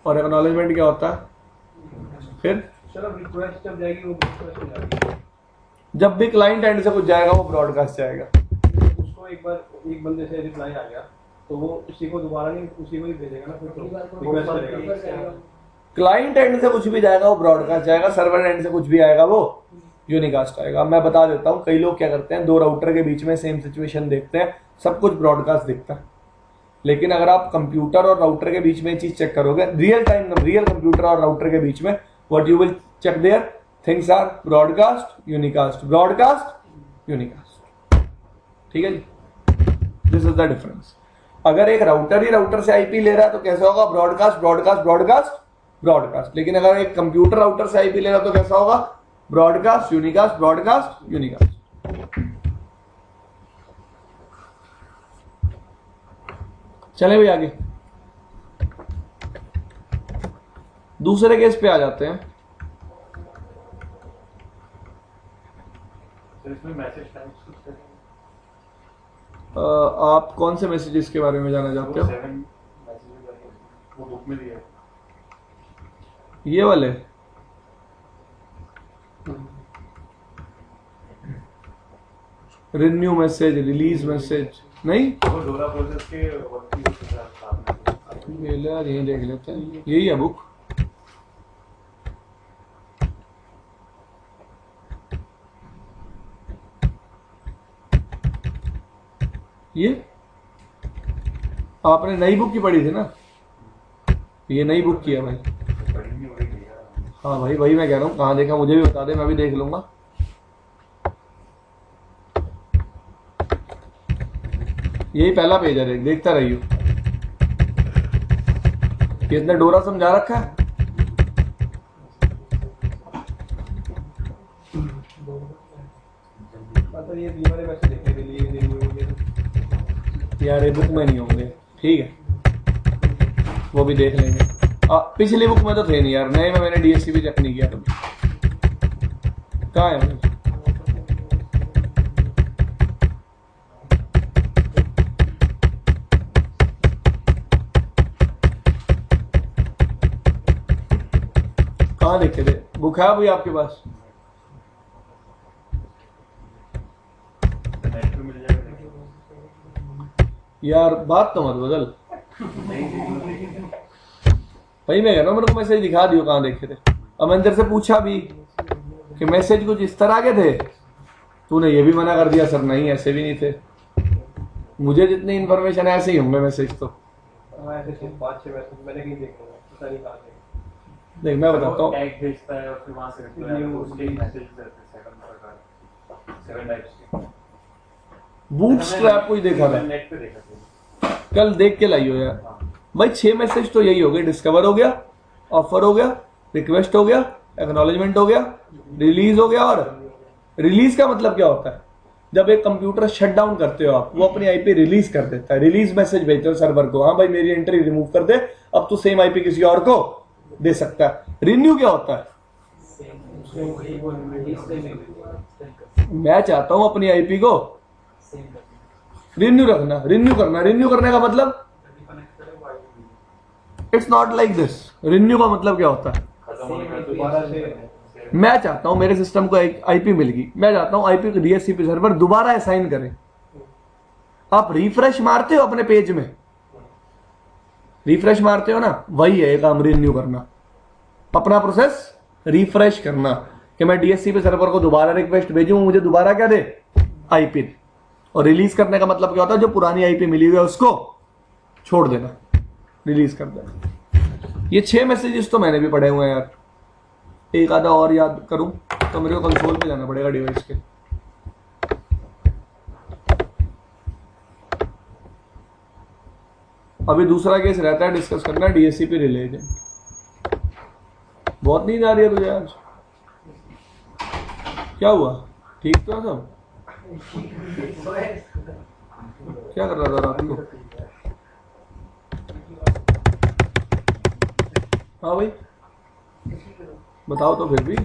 और एक्नॉलेजमेंट क्या होता है। फिर चलो रिक्वेस्ट जब जाएगी वो रिक्वेस्ट हो जाएगी, जब भी क्लाइंट एंड से कुछ जाएगा वो ब्रॉडकास्ट जाएगा। उसको एक बार एक बंदे से रिप्लाई आ गया तो वो उसी को दोबारा नहीं, उसी को ही भेजेगा ना, फिर तो रिक्वेस्ट करेगा। क्लाइंट एंड से कुछ भी जाएगा वो ब्रॉडकास्ट जाएगा, सर्वर एंड से कुछ भी आएगा वो यूनिकास्ट आएगा। मैं बता देता हूँ, कई लोग क्या करते हैं, 2 राउटर के बीच में सेम सिचुएशन देखते हैं, सब कुछ ब्रॉडकास्ट दिखता है, लेकिन अगर आप कंप्यूटर और राउटर के बीच में चीज चेक करोगे, रियल कंप्यूटर और राउटर के बीच में, what you will check there, things are broadcast unicast, broadcast unicast. ठीक है जी, दिस इज द डिफरेंस। अगर एक राउटर ही राउटर से आईपी ले रहा है तो कैसा होगा, ब्रॉडकास्ट ब्रॉडकास्ट ब्रॉडकास्ट ब्रॉडकास्ट। लेकिन अगर एक कंप्यूटर राउटर से आईपी ले रहा है तो कैसा होगा, ब्रॉडकास्ट यूनिकास्ट ब्रॉडकास्ट यूनिकास्ट। चले भाई आगे, दूसरे केस पे आ जाते हैं। इसमें मैसेज टाइम्स आप कौन से मैसेजेस के बारे में जानना चाहते हो? 7 मैसेजेस वो बुक में दिया है। ये वाले रिन्यू मैसेज, रिलीज मैसेज नहीं, वो डोरा प्रोसेस के वर्किंग के साथ ये ले यार, यही देख लेते हैं, यही है बुक। ये आपने नई बुक की पढ़ी थी ना, ये नई बुक की है भाई। हाँ भाई वही मैं कह रहा हूँ, कहाँ देखा मुझे भी बता दे, मैं भी देख लूंगा। यही पहला पेज है, देखता रहियो। ये इतना डोरा समझा रखा है। मतलब ये वाले मैसेज देखने के लिए यार ये बुक में नहीं होंगे, ठीक है वो भी देख लेंगे। पिछली बुक में तो थे नहीं यार, नए में मैंने डीएचसीपी चेक नहीं किया कभी। कहाँ है भाई? कहाँ देखे थे? बुक है भाई आपके पास? नेट पे मिल जाएगा। यार बात तो मत बदल भाई, मैं कह रहा हूँ मेरे को मैसेज दिखा दियो कहाँ देखे थे। अब मैंने तेरे से पूछा भी कि मैसेज कुछ इस तरह के थे, तूने ये भी मना कर दिया सर नहीं ऐसे भी नहीं थे। मुझे जितनी इन्फॉर्मेशन है ऐसे ही होंगे मैसेज तो। ऐसे 5-6 मैसेज मैंने कहीं देखे हैं, पता नहीं कहाँ से। देख मैं बताता हूँ, टैग भेजता है और फिर वहां से करता है, आपको उसके मैसेज रहते हैं 7 टाइप्स के। बूटस्ट्रैप कोई देखा था नेट पे देखा था। कल, देख के लाई हो यार भाई। 6 मैसेज तो यही हो गए, डिस्कवर हो गया, ऑफर हो गया, रिक्वेस्ट हो गया, एक्नॉलेजमेंट हो गया, रिलीज हो गया। और रिलीज का मतलब क्या होता है? जब एक कंप्यूटर शट डाउन करते हो आप, वो अपनी आईपी रिलीज कर देता है, रिलीज मैसेज भेजते हो सर्वर को, हाँ भाई मेरी एंट्री रिमूव कर दे, अब तू सेम आईपी किसी और को दे सकता है। रिन्यू क्या होता है? मैं चाहता हूं अपनी आईपी को रिन्यू रखना, रिन्यू करना। रिन्यू करने का मतलब it's not like this. Renew का मतलब क्या होता है? खत्म होने का दोबारा से मैं चाहता हूं मेरे सिस्टम को एक आईपी मिल गई, मैं चाहता हूं आईपी को डीएचसीपी सर्वर दोबारा असाइन करें। आप रिफ्रेश मारते हो अपने पेज में, रिफ्रेश मारते हो ना, वही है काम रिन्यू करना। अपना प्रोसेस रिफ्रेश करना कि मैं डीएचसीपी सर्वर को दोबारा रिक्वेस्ट भेजूं, मुझे दोबारा क्या दे? आईपी। और रिलीज करने का मतलब क्या होता है? जो पुरानी आईपी मिली हुई है उसको छोड़ देना, रिलीज कर देना। ये 6 मैसेजेस तो मैंने भी पढ़े हुए हैं यार, एक आधा और याद करूं तो मेरे को कंसोल पे जाना पड़ेगा डिवाइस के। अभी दूसरा केस रहता है डिस्कस करना, डीएचसीपी रिलेटेड। बहुत नींद आ रही है तुझे आज? क्या हुआ? ठीक तो है सब? क्या कर रहा था रात को? हाँ भाई बताओ तो फिर भी।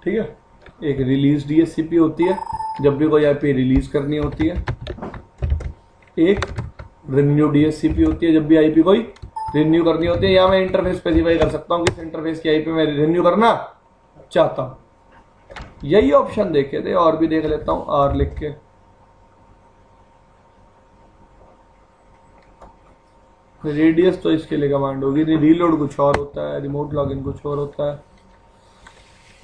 ठीक है, एक रिलीज डीएचसीपी होती है जब भी कोई आईपी रिलीज करनी होती है, एक रिन्यू डीएचसीपी होती है जब भी आईपी कोई रिन्यू करनी होती है। या मैं इंटरफेस स्पेसिफाई कर सकता हूं किस इंटरफेस की आईपी मैं रिन्यू करना चाहता हूं। यही ऑप्शन देखे थे, और भी देख लेता हूं आर लिख के। रेडियस तो इसके लिए कमांड होगी, रीलोड कुछ और होता है, रिमोट लॉगिन कुछ और होता है।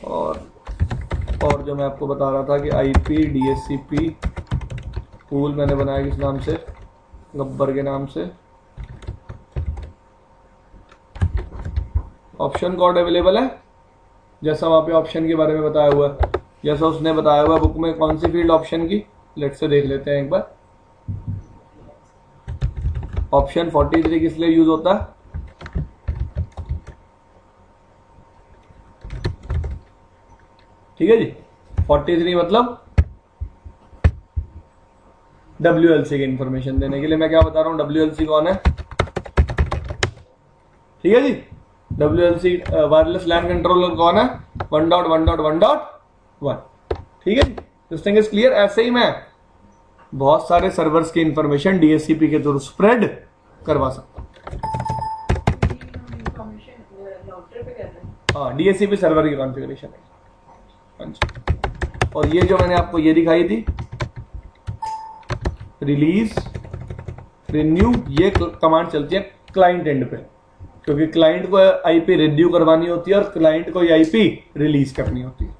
और जो मैं आपको बता रहा था कि आईपी डीएचसीपी पूल मैंने बनाया किस नाम से? गब्बर के नाम से। ऑप्शन कोड अवेलेबल है जैसा वहां पे ऑप्शन के बारे में बताया हुआ है, जैसा उसने बताया हुआ बुक में। कौन सी फील्ड ऑप्शन की? लेट से देख लेते हैं एक बार। ऑप्शन 43 किस लिए यूज होता है? ठीक है जी, 43 मतलब WLC की इंफॉर्मेशन देने के लिए। मैं क्या बता रहा हूं, WLC कौन है? ठीक है जी, WLC वायरलेस लैन कंट्रोलर कौन है? 1.1.1.1। ठीक है जी, दिस थिंग इज क्लियर। ऐसे ही मैं बहुत सारे सर्वर्स की इंफॉर्मेशन डीएचसीपी के थ्रू स्प्रेड करवा सकता हूं। हाँ, डीएचसीपी सर्वर की कॉन्फ़िगरेशन है। और ये जो मैंने आपको ये दिखाई थी रिलीज रिन्यू, ये कमांड चलती है क्लाइंट एंड पे, क्योंकि क्लाइंट को आईपी रिन्यू करवानी होती है और क्लाइंट को आईपी रिलीज करनी होती है।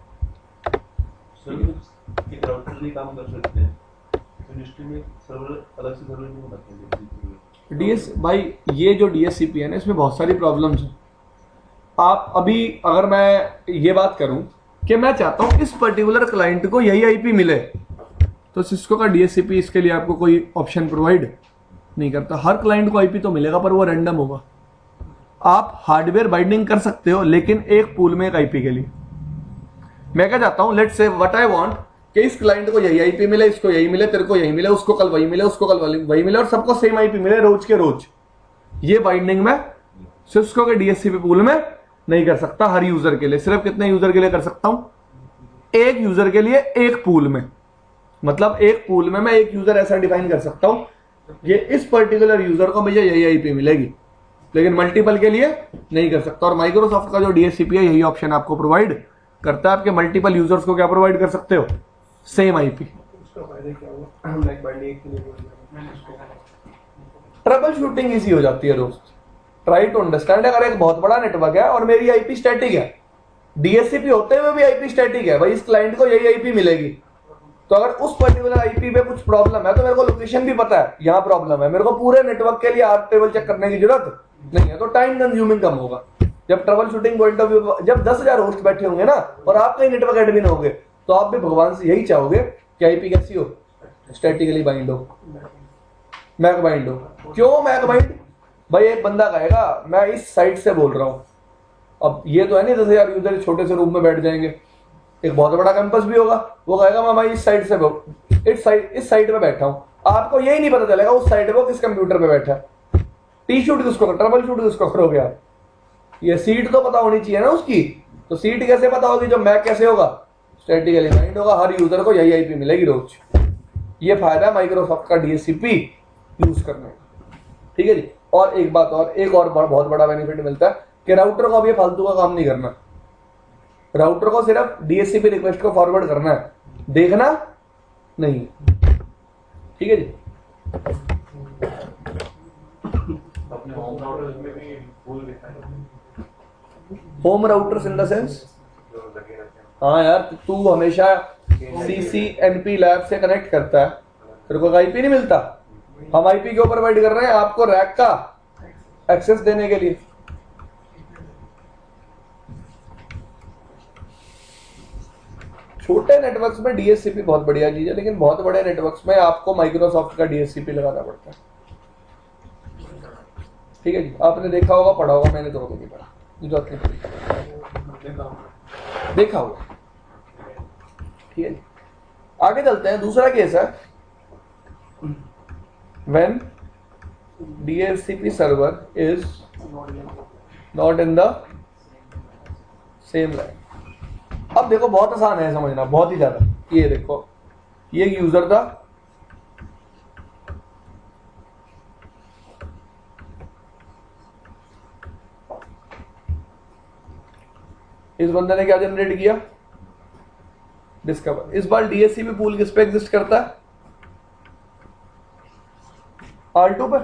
एक राउटर भी काम कर सकते हैं, तो इंडस्ट्री में सर्वर अलग से सर्वर नहीं बनाते। डीएस भाई, ये जो डीएचसीपी है ना, इसमें बहुत सारी प्रॉब्लम्स हैं। आप अभी अगर मैं ये बात करूं कि मैं चाहता हूं इस पर्टिकुलर क्लाइंट को यही आईपी मिले, तो सिस्को का डीएचसीपी इसके लिए आपको कोई ऑप्शन प्रोवाइड नहीं करता। हर क्लाइंट को आईपी तो मिलेगा पर वो रैंडम होगा। आप हार्डवेयर बाइंडिंग कर सकते हो लेकिन एक पूल में एक आईपी के लिए। मैं क्या चाहता हूं, let's say what I want कि इस क्लाइंट को यही आईपी मिले, इसको यही मिले, तेरे को यही मिले, उसको कल वही मिले, उसको कल वही मिले, और सबको सेम आईपी मिले रोज के रोज। ये बाइंडिंग में सिस्को के डीएचसीपी पूल में नहीं कर सकता हर यूजर के लिए। सिर्फ कितने यूजर के लिए कर सकता हूं? एक यूजर के लिए एक पूल में। मतलब एक पूल में मैं एक यूजर ऐसा डिफाइन कर सकता हूं, ये इस पर्टिकुलर यूजर को मुझे यही आईपी मिलेगी, लेकिन मल्टीपल के लिए नहीं कर सकता। और माइक्रोसॉफ्ट का जो डीएचसीपी है यही ऑप्शन आपको प्रोवाइड करता है, आपके मल्टीपल यूजर्स को क्या प्रोवाइड कर सकते हो, सेम आईपी। उसका फायदा क्या हुआ, बैक बाइंडिंग एक के लिए बोल रहा हूं। ट्रबल शूटिंग इजी हो जाती है दोस्त। ट्राई टू अंडरस्टैंड, अगर एक बहुत बड़ा नेटवर्क है और मेरी आईपी स्टैटिक है, डीएचसीपी होते हुए भी आईपी स्टैटिक है, भाई इस क्लाइंट को यही आईपी मिलेगी, तो अगर उस पर्टिकुलर आईपी पे कुछ प्रॉब्लम है तो मेरे को लोकेशन भी पता है यहाँ प्रॉब्लम है, मेरे को पूरे नेटवर्क के लिए आर्क टेबल चेक करने की जरूरत नहीं है, तो टाइम कंज्यूमिंग कम होगा। जब trouble shooting point of view, जब 10,000 होस्ट बैठे होंगे ना और आप कहीं नेटवर्क एडमिन होंगे, तो आप भी भगवान से यही चाहोगे कि आईपी कैसी हो, स्टैटिकली बाइंड हो, मैक बाइंड हो। क्यों मैक बाइंड? भाई एक बंदा कहेगा मैं इस साइट से बोल रहा हूं, अब ये तो है नहीं 10,000 यूजर छोटे से रूम में बैठ जाएंगे, एक बहुत बड़ा कैंपस भी होगा, वो कहेगा मैं भाई इस साइड से इस साइड पे बैठा हूं, आपको यही नहीं पता चलेगा उस साइड पे किस कंप्यूटर पे बैठा है। टी शूट किसको, ट्रबल शूट किसको करोगे आप? ये सीट तो पता होनी चाहिए ना उसकी, तो सीट कैसे पता होगी, जो मैक कैसे होगा, स्टैटिकली बाइंड होगा, हर यूजर को यही आईपी मिलेगी रोज। ये फायदा है माइक्रोसॉफ्ट का डीएचसीपी यूज करने का, ठीक है जी। और एक बात और, एक और बहुत बड़ा बेनिफिट मिलता है कि राउटर को अब ये फालतू का काम नहीं करना, राउटर को सिर्फ डीएचसीपी रिक्वेस्ट को फॉरवर्ड करना है, देखना नहीं, ठीक है जी। अपने होम राउटर्स में भी फुल दिखाएगा, home routers in the sense, जो लगे रहते हैं। हाँ यार, तू हमेशा CCNP लैब से कनेक्ट करता है, तेरे को आईपी नहीं मिलता, हम आईपी क्यों प्रोवाइड कर रहे हैं आपको, रैक का एक्सेस देने के लिए। छोटे नेटवर्क्स में डीएचसीपी बहुत बढ़िया चीज है, लेकिन बहुत बड़े नेटवर्क्स में आपको माइक्रोसॉफ्ट का डीएचसीपी लगाना पड़ता है, ठीक है जी। आपने देखा होगा, पढ़ा होगा, मैंने तो कभी नहीं पढ़ा, जरूरत नहीं पड़ी, देखा होगा, ठीक है जी। आगे चलते हैं, दूसरा केस है when DHCP server is not in the same line। अब देखो बहुत आसान है समझना, बहुत ही ज्यादा। ये देखो, ये यूजर था, इस बंदे ने क्या जनरेट किया, डिस्कवर। इस बार डीएचसीपी पूल किस पे एग्जिस्ट करता है, R2 पर,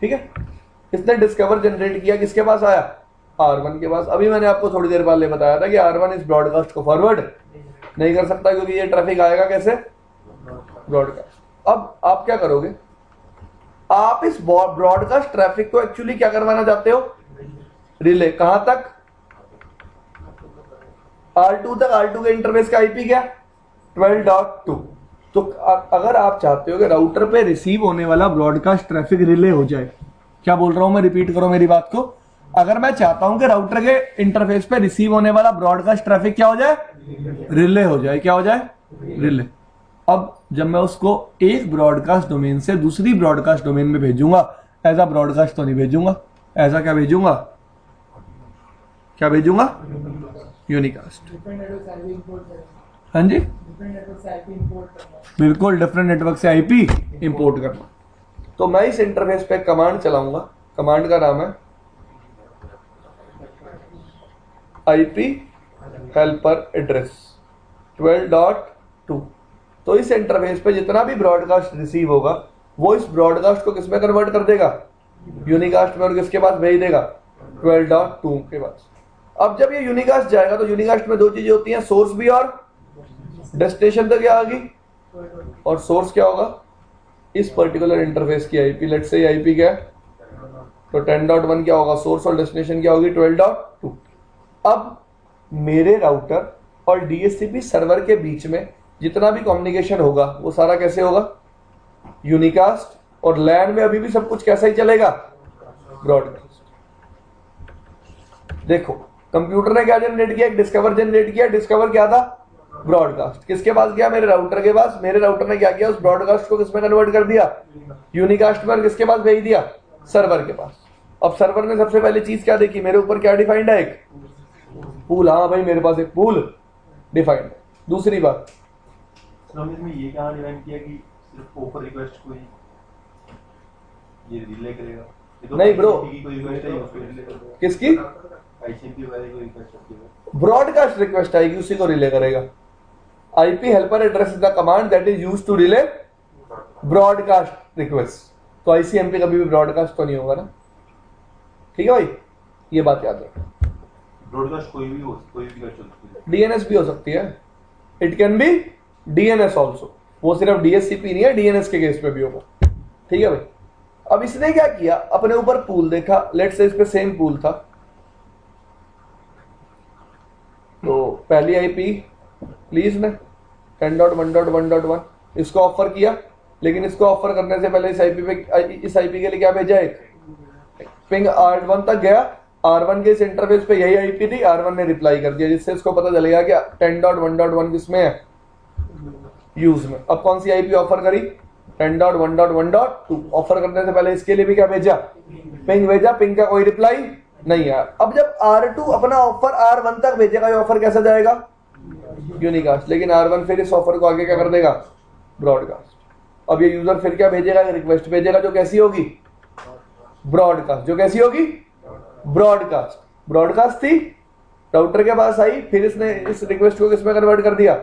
ठीक है। इसने डिस्कवर जनरेट किया, किसके पास आया, R1 के पास। अभी मैंने आपको थोड़ी देर पहले बताया था कि R1 इस ब्रॉडकास्ट को फॉरवर्ड नहीं कर सकता, क्योंकि ये ट्रैफिक आएगा कैसे, ब्रॉडकास्ट। अब आप क्या करोगे, आप इस ब्रॉडकास्ट ट्रैफिक को एक्चुअली क्या करवाना चाहते हो, रिले। कहां तक, R2 तक। R2 के इंटरफेस का आईपी क्या, 12.2। तो अगर आप चाहते हो कि राउटर पे रिसीव होने वाला ब्रॉडकास्ट ट्रैफिक रिले हो जाए, क्या बोल रहा हूं मैं, रिपीट करो मेरी बात को। अगर मैं चाहता हूं कि राउटर के इंटरफेस पे रिसीव होने वाला ब्रॉडकास्ट ट्रैफिक क्या हो जाए, रिले हो जाए, क्या हो जाए, रिले। अब जब मैं उसको एक ब्रॉडकास्ट डोमेन से दूसरी ब्रॉडकास्ट डोमेन में भेजूंगा, एज अ ब्रॉडकास्ट तो नहीं भेजूंगा, ऐसा क्या भेजूंगा, क्या भेजूंगा, यूनिकास्ट। हाँ जी, बिल्कुल डिफरेंट नेटवर्क से आईपी इंपोर्ट करना। तो मैं इस इंटरफेस पे कमांड चलाऊंगा, कमांड का नाम है आईपी हेल्पर एड्रेस 12.2। तो इस इंटरफेस पे जितना भी ब्रॉडकास्ट रिसीव होगा, वो इस ब्रॉडकास्ट को किसमें कन्वर्ट कर देगा, यूनिकास्ट में, और किसके पास भेज देगा, 12.2 के पास। अब जब ये यूनिकास्ट जाएगा तो यूनिकास्ट में दो चीजें होती हैं, सोर्स भी और डेस्टिनेशन तक क्या होगी, और सोर्स क्या होगा, इस पर्टिकुलर इंटरफेस की आईपी। लेट्स से आईपी क्या है, तो 10.1 क्या होगा, सोर्स और डेस्टिनेशन क्या होगी, 12.2। अब मेरे राउटर और डीएचसीपी सर्वर के बीच में जितना भी कम्युनिकेशन होगा वो सारा कैसे होगा, यूनिकास्ट। और लैन में अभी भी सब कुछ कैसा ही चलेगा, ब्रॉडकास्ट। देखो कंप्यूटर ने क्या जनरेट किया, डिस्कवर जनरेट किया। डिस्कवर क्या था, ब्रॉडकास्ट। किसके पास गया, मेरे राउटर के पास। मेरे राउटर ने क्या किया, उस ब्रॉडकास्ट को किसमें कन्वर्ट कर दिया, यूनिकास्ट में, और किसके पास भेज दिया, सर्वर के पास। अब सर्वर ने सबसे पहले चीज क्या देखी, मेरे ऊपर क्या डिफाइंड है, एक पूल। हाँ भाई मेरे पास एक पूल डिफाइंड है। दूसरी बात, सर हमने इसमें ये कहाँ डिवाइन किया कि सिर्फ ओपर रिक्वेस्ट को ही ये रिले करेगा? ये तो नहीं bro। ICMP की कोई रिक्वेस्ट है उसको रिले करेगा। किसकी? ICMP वाले को रिक्वेस्ट करती है। ब्रॉडकास्ट रिक्वेस्ट आएगी, उसी को रिले करेगा। IP helper address is the command that is used to relay broadcast request. तो आईसीएमपी कभी भी ब्रॉडकास्ट तो नहीं होगा ना, ठीक है भाई, ये बात याद रखो। ब्रॉडकास्ट कोई भी कर सकती है। डीएनएस भी हो सकती है, it can be DNS also, वो सिर्फ डीएससीपी नहीं है, डीएनएस के केस पे भी होगा, ठीक है भाई। अब इसने क्या किया, अपने ऊपर पूल देखा, लेट्स से इस पे सेम पूल था, तो पहली आईपी प्लीज ने 10.1.1.1 इसको ऑफर किया, लेकिन इसको ऑफर करने से पहले इस आईपी के लिए क्या भेजा, एक पिंग R1 तक गया, R1 के इस इंटरफेस पे यही आईपी थी, R1 ने रिप्लाई कर दिया, जिससे इसको पता चलेगा कि 10.1.1 किसमें है, यूज में। अब कौन सी आईपी ऑफर करी, 10.1.1.2। ऑफर करने से पहले इसके लिए भी क्या भेजा, पिंग भेजा, पिंग का कोई रिप्लाई नहीं आया। अब जब R2 अपना ऑफर R1 तक भेजेगा, ये ऑफर कैसा जाएगा, यूनिकास्ट, लेकिन R1 फिर इस ऑफर को आगे क्या कर देगा, ब्रॉडकास्ट। अब ये यूजर फिर क्या भेजेगा, रिक्वेस्ट भेजेगा जो कैसी होगी, ब्रॉडकास्ट, जो कैसी होगी, ब्रॉडकास्ट। ब्रॉडकास्ट थी, राउटर के पास आई, फिर इसने इस रिक्वेस्ट को किसमें कन्वर्ट कर दिया,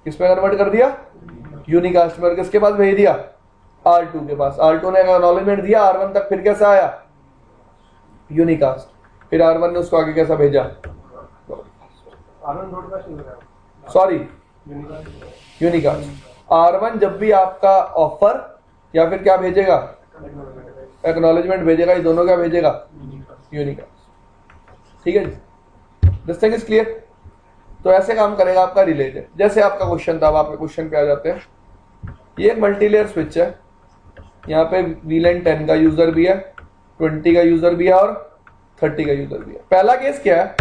किसमें कन्वर्ट कर दिया, यूनिकास्ट में, और किसके पास भेज दिया, R2 के पास। R2 ने एक्नॉलेजमेंट दिया R1 तक, फिर कैसा आया, यूनिकास्ट, फिर R1 ने उसको आगे कैसा भेजा, R1 ब्रॉडकास्ट नहीं हो रहा, सॉरी यूनिकास्ट यूनिकास्ट। R1 जब भी आपका ऑफर या फिर क्या भेजेगा, एक्नॉलेजमेंट भेजेगा, ये दोनों क्या भेजेगा, यूनिकास्ट, ठीक है जी, दिस थिंग इज क्लियर। तो ऐसे काम करेगा आपका रिलेटेड, जैसे आपका क्वेश्चन था, अब आपके क्वेश्चन पे आ जाते हैं। ये एक मल्टीलेयर स्विच है, यहाँ पे VLAN 10 का यूजर भी है, 20 का यूजर भी है और 30 का यूजर भी है। पहला केस क्या है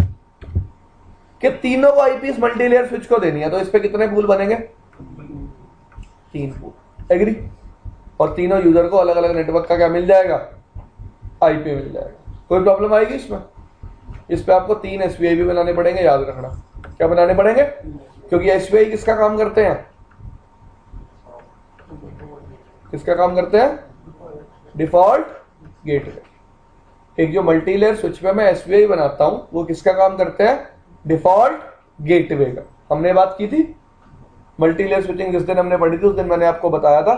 कि तीनों को आईपी इस मल्टीलेयर स्विच को देनी है, तो इस पे कितने पूल बनेंगे, 3 पूल, एग्री। और तीनों यूजर को अलग अलग नेटवर्क का क्या मिल जाएगा, आईपी मिल जाएगा। कोई प्रॉब्लम आएगी इसमें, इस पे आपको 3 SPI भी बनाने पड़ेंगे, याद रखना क्या बनाने पड़ेंगे, क्योंकि SPI किसका काम करते हैं, किसका काम करते हैं, डिफॉल्ट गेटवे। एक जो मल्टीलेयर स्विच पे मैं SPI बनाता हूं, वो किसका काम करते हैं, डिफॉल्ट गेटवे का। हमने बात की थी मल्टीलेयर स्विचिंग, जिस दिन हमने पढ़ी थी उस दिन मैंने आपको बताया था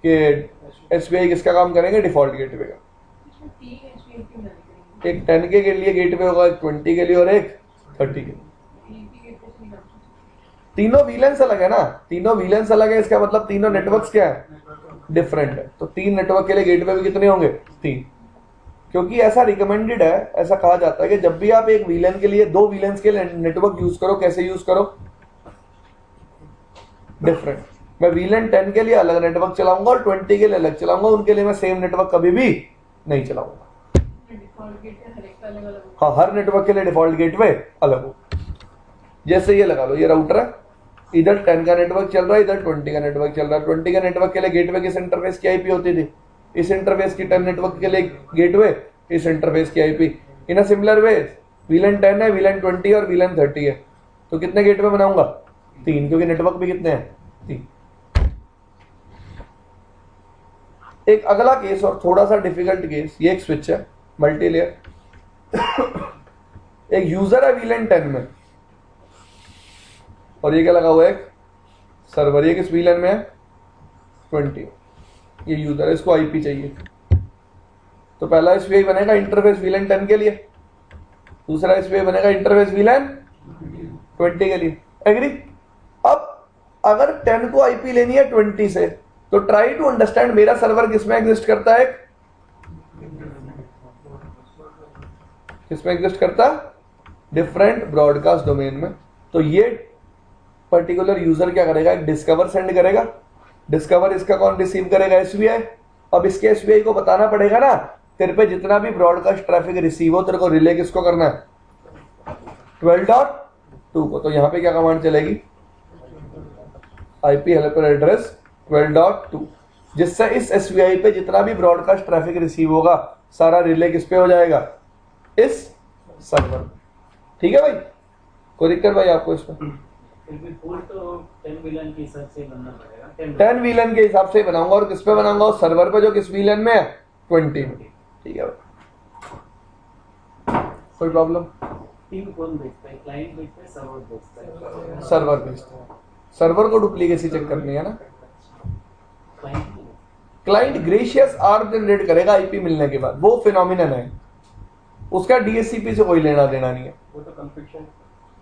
कि SPI किसका काम करेंगे, डिफॉल्ट गेटवे का। इसमें 3 SPI क्यों बनानी पड़ेगी? एक 10 के लिए गेटवे होगा, एक 20 के लिए और एक 30 के लिए। एक ही गेटवे से नहीं कर सकते। तीनों VLANs अलग है ना, तीनों VLANs अलग है, इसका मतलब तीनों नेटवर्क्स क्या है, डिफरेंट है। तो 3 नेटवर्क के लिए गेटवे भी कितने होंगे, 3, क्योंकि ऐसा रिकमेंडेड है, ऐसा कहा जाता है कि जब भी आप एक VLAN के लिए 2 VLANs के लिए नेटवर्क यूज करो, कैसे यूज करो, डिफरेंट। मैं VLAN 10 के लिए अलग नेटवर्क चलाऊंगा और 20 के लिए अलग चलाऊंगा, उनके लिए मैं सेम नेटवर्क कभी भी नहीं चलाऊंगा। डिफॉल्ट गेटवे हर एक का अलग अलग हाँ, हर नेटवर्क के लिए डिफॉल्ट गेटवे अलग हो। जैसे ये लगा लो, ये राउटर है, इधर 10 का नेटवर्क चल रहा है, इधर 20 का नेटवर्क चल रहा है। 20 का नेटवर्क के लिए गेटवे किस इंटरफेस की आईपी होती थी, इस इंटरफेस की। 10 नेटवर्क के लिए गेटवे इस इंटरफेस की IP. In a similar way VLAN 10 है, VLAN 20 और VLAN 30 है, तो कितने गेटवे बनाऊंगा, 3, क्योंकि नेटवर्क भी कितने हैं, 3। एक अगला केस और थोड़ा सा डिफिकल्ट केस, ये एक स्विच है मल्टीलेयर, एक यूजर है VLAN 10 में और ये क्या लगा हुआ है, एक सर्वर। ये किस VLAN में है, 20। ये यूजर है, इसको आईपी चाहिए, तो पहला SPI बनेगा इंटरफेस VLAN 10 के लिए, दूसरा SPI बनेगा इंटरफेस VLAN 20 के लिए, एग्री। अब अगर 10 को आईपी लेनी है 20 से, तो ट्राई टू अंडरस्टैंड मेरा सर्वर किसमें एग्जिस्ट करता है, किसमें एग्जिस्ट करता है, डिफरेंट ब्रॉडकास्ट डोमेन में। तो ये पर्टिकुलर यूजर क्या करेगा, एक डिस्कवर सेंड करेगा, डिस्कवर इसका कौन रिसीव करेगा, SPI। अब इसके SPI को बताना पड़ेगा ना, तेरे पे जितना भी ब्रॉडकास्ट ट्रैफिक रिसीव हो, तेरे को रिले किसको करना है, 12.2 को। तो यहां पे क्या कमांड चलेगी, आईपी हेल्पर एड्रेस 12.2, जिससे इस SPI पे जितना भी ब्रॉडकास्ट ट्रैफिक रिसीव होगा, सारा रिले किस पे हो जाएगा, इस सर्वर। ठीक है भाई, कोई दिक्कत भाई आपको इसमें, फिर भी फुल तो 10 VLAN के हिसाब से बनना पड़ेगा। 10 VLAN के हिसाब से बनाऊंगा। और किस पे बनाऊंगा? सर्वर पे, जो किस VLAN में है? 20 में। ठीक है, कोई प्रॉब्लम? टीम कौन भेजता है? क्लाइंट भेजता है, सर्वर भेजता है? सर्वर भेजता है। सर्वर को डुप्लीकेसी चेक करनी है ना। क्लाइंट ग्रेशियस आर्म जनरेट करेगा आईपी मिलने के बाद, वो फिनोमिनन है, उसका डीएससीपी से कोई लेना देना नहीं है। वो तो कन्फिक्शन,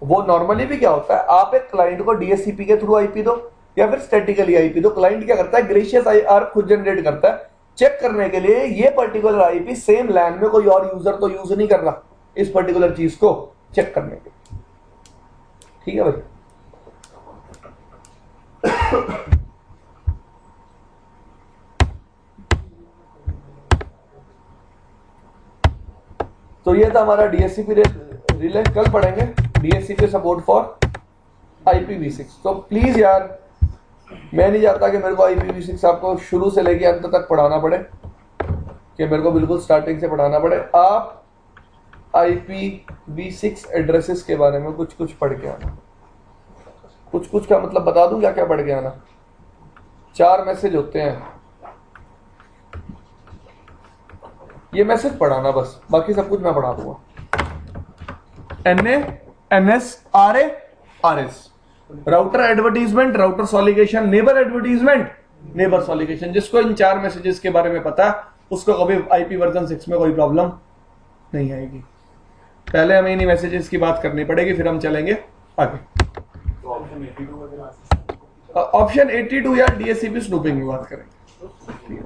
वो नॉर्मली भी क्या होता है, आप एक क्लाइंट को डीएससीपी के थ्रू आईपी दो या फिर स्टैटिकली आईपी दो। क्लाइंट क्या करता है? ग्रेशियस आर्म खुद जनरेट करता है, चेक करने के लिए ये पर्टिकुलर आईपी सेम लैन में कोई और यूजर तो यूज नहीं कर रहा, इस पर्टिकुलर चीज को चेक करने के लिए। ठीक है भाई। तो ये था हमारा डीएससीपी रिले। कल पढ़ेंगे डीएससीपी सपोर्ट फॉर IPv6। तो प्लीज यार, मैं नहीं चाहता कि मेरे को IPv6 आपको शुरू से लेके अंत तक पढ़ाना पड़े, कि मेरे को बिल्कुल स्टार्टिंग से पढ़ाना पड़े। आप IPv6 एड्रेसेस के बारे में कुछ कुछ पढ़ के आना। कुछ कुछ का मतलब बता दूं क्या क्या पढ़ के आना। 4 मैसेज होते हैं, ये मैसेज पढ़ाना बस, बाकी सब कुछ मैं पढ़ा दूंगा। NA, NS, RA, RS, router advertisement, router solicitation, neighbour advertisement, neighbour solicitation. जिसको इन 4 मैसेजेस के बारे में पता है उसको कभी IP वर्जन 6 में कोई प्रॉब्लम नहीं आएगी। पहले हमें इन्हीं मैसेजेस की बात करनी पड़ेगी, फिर हम चलेंगे आगे। ऑप्शन 82 या DSCP स्नूपिंग की बात करेंगे।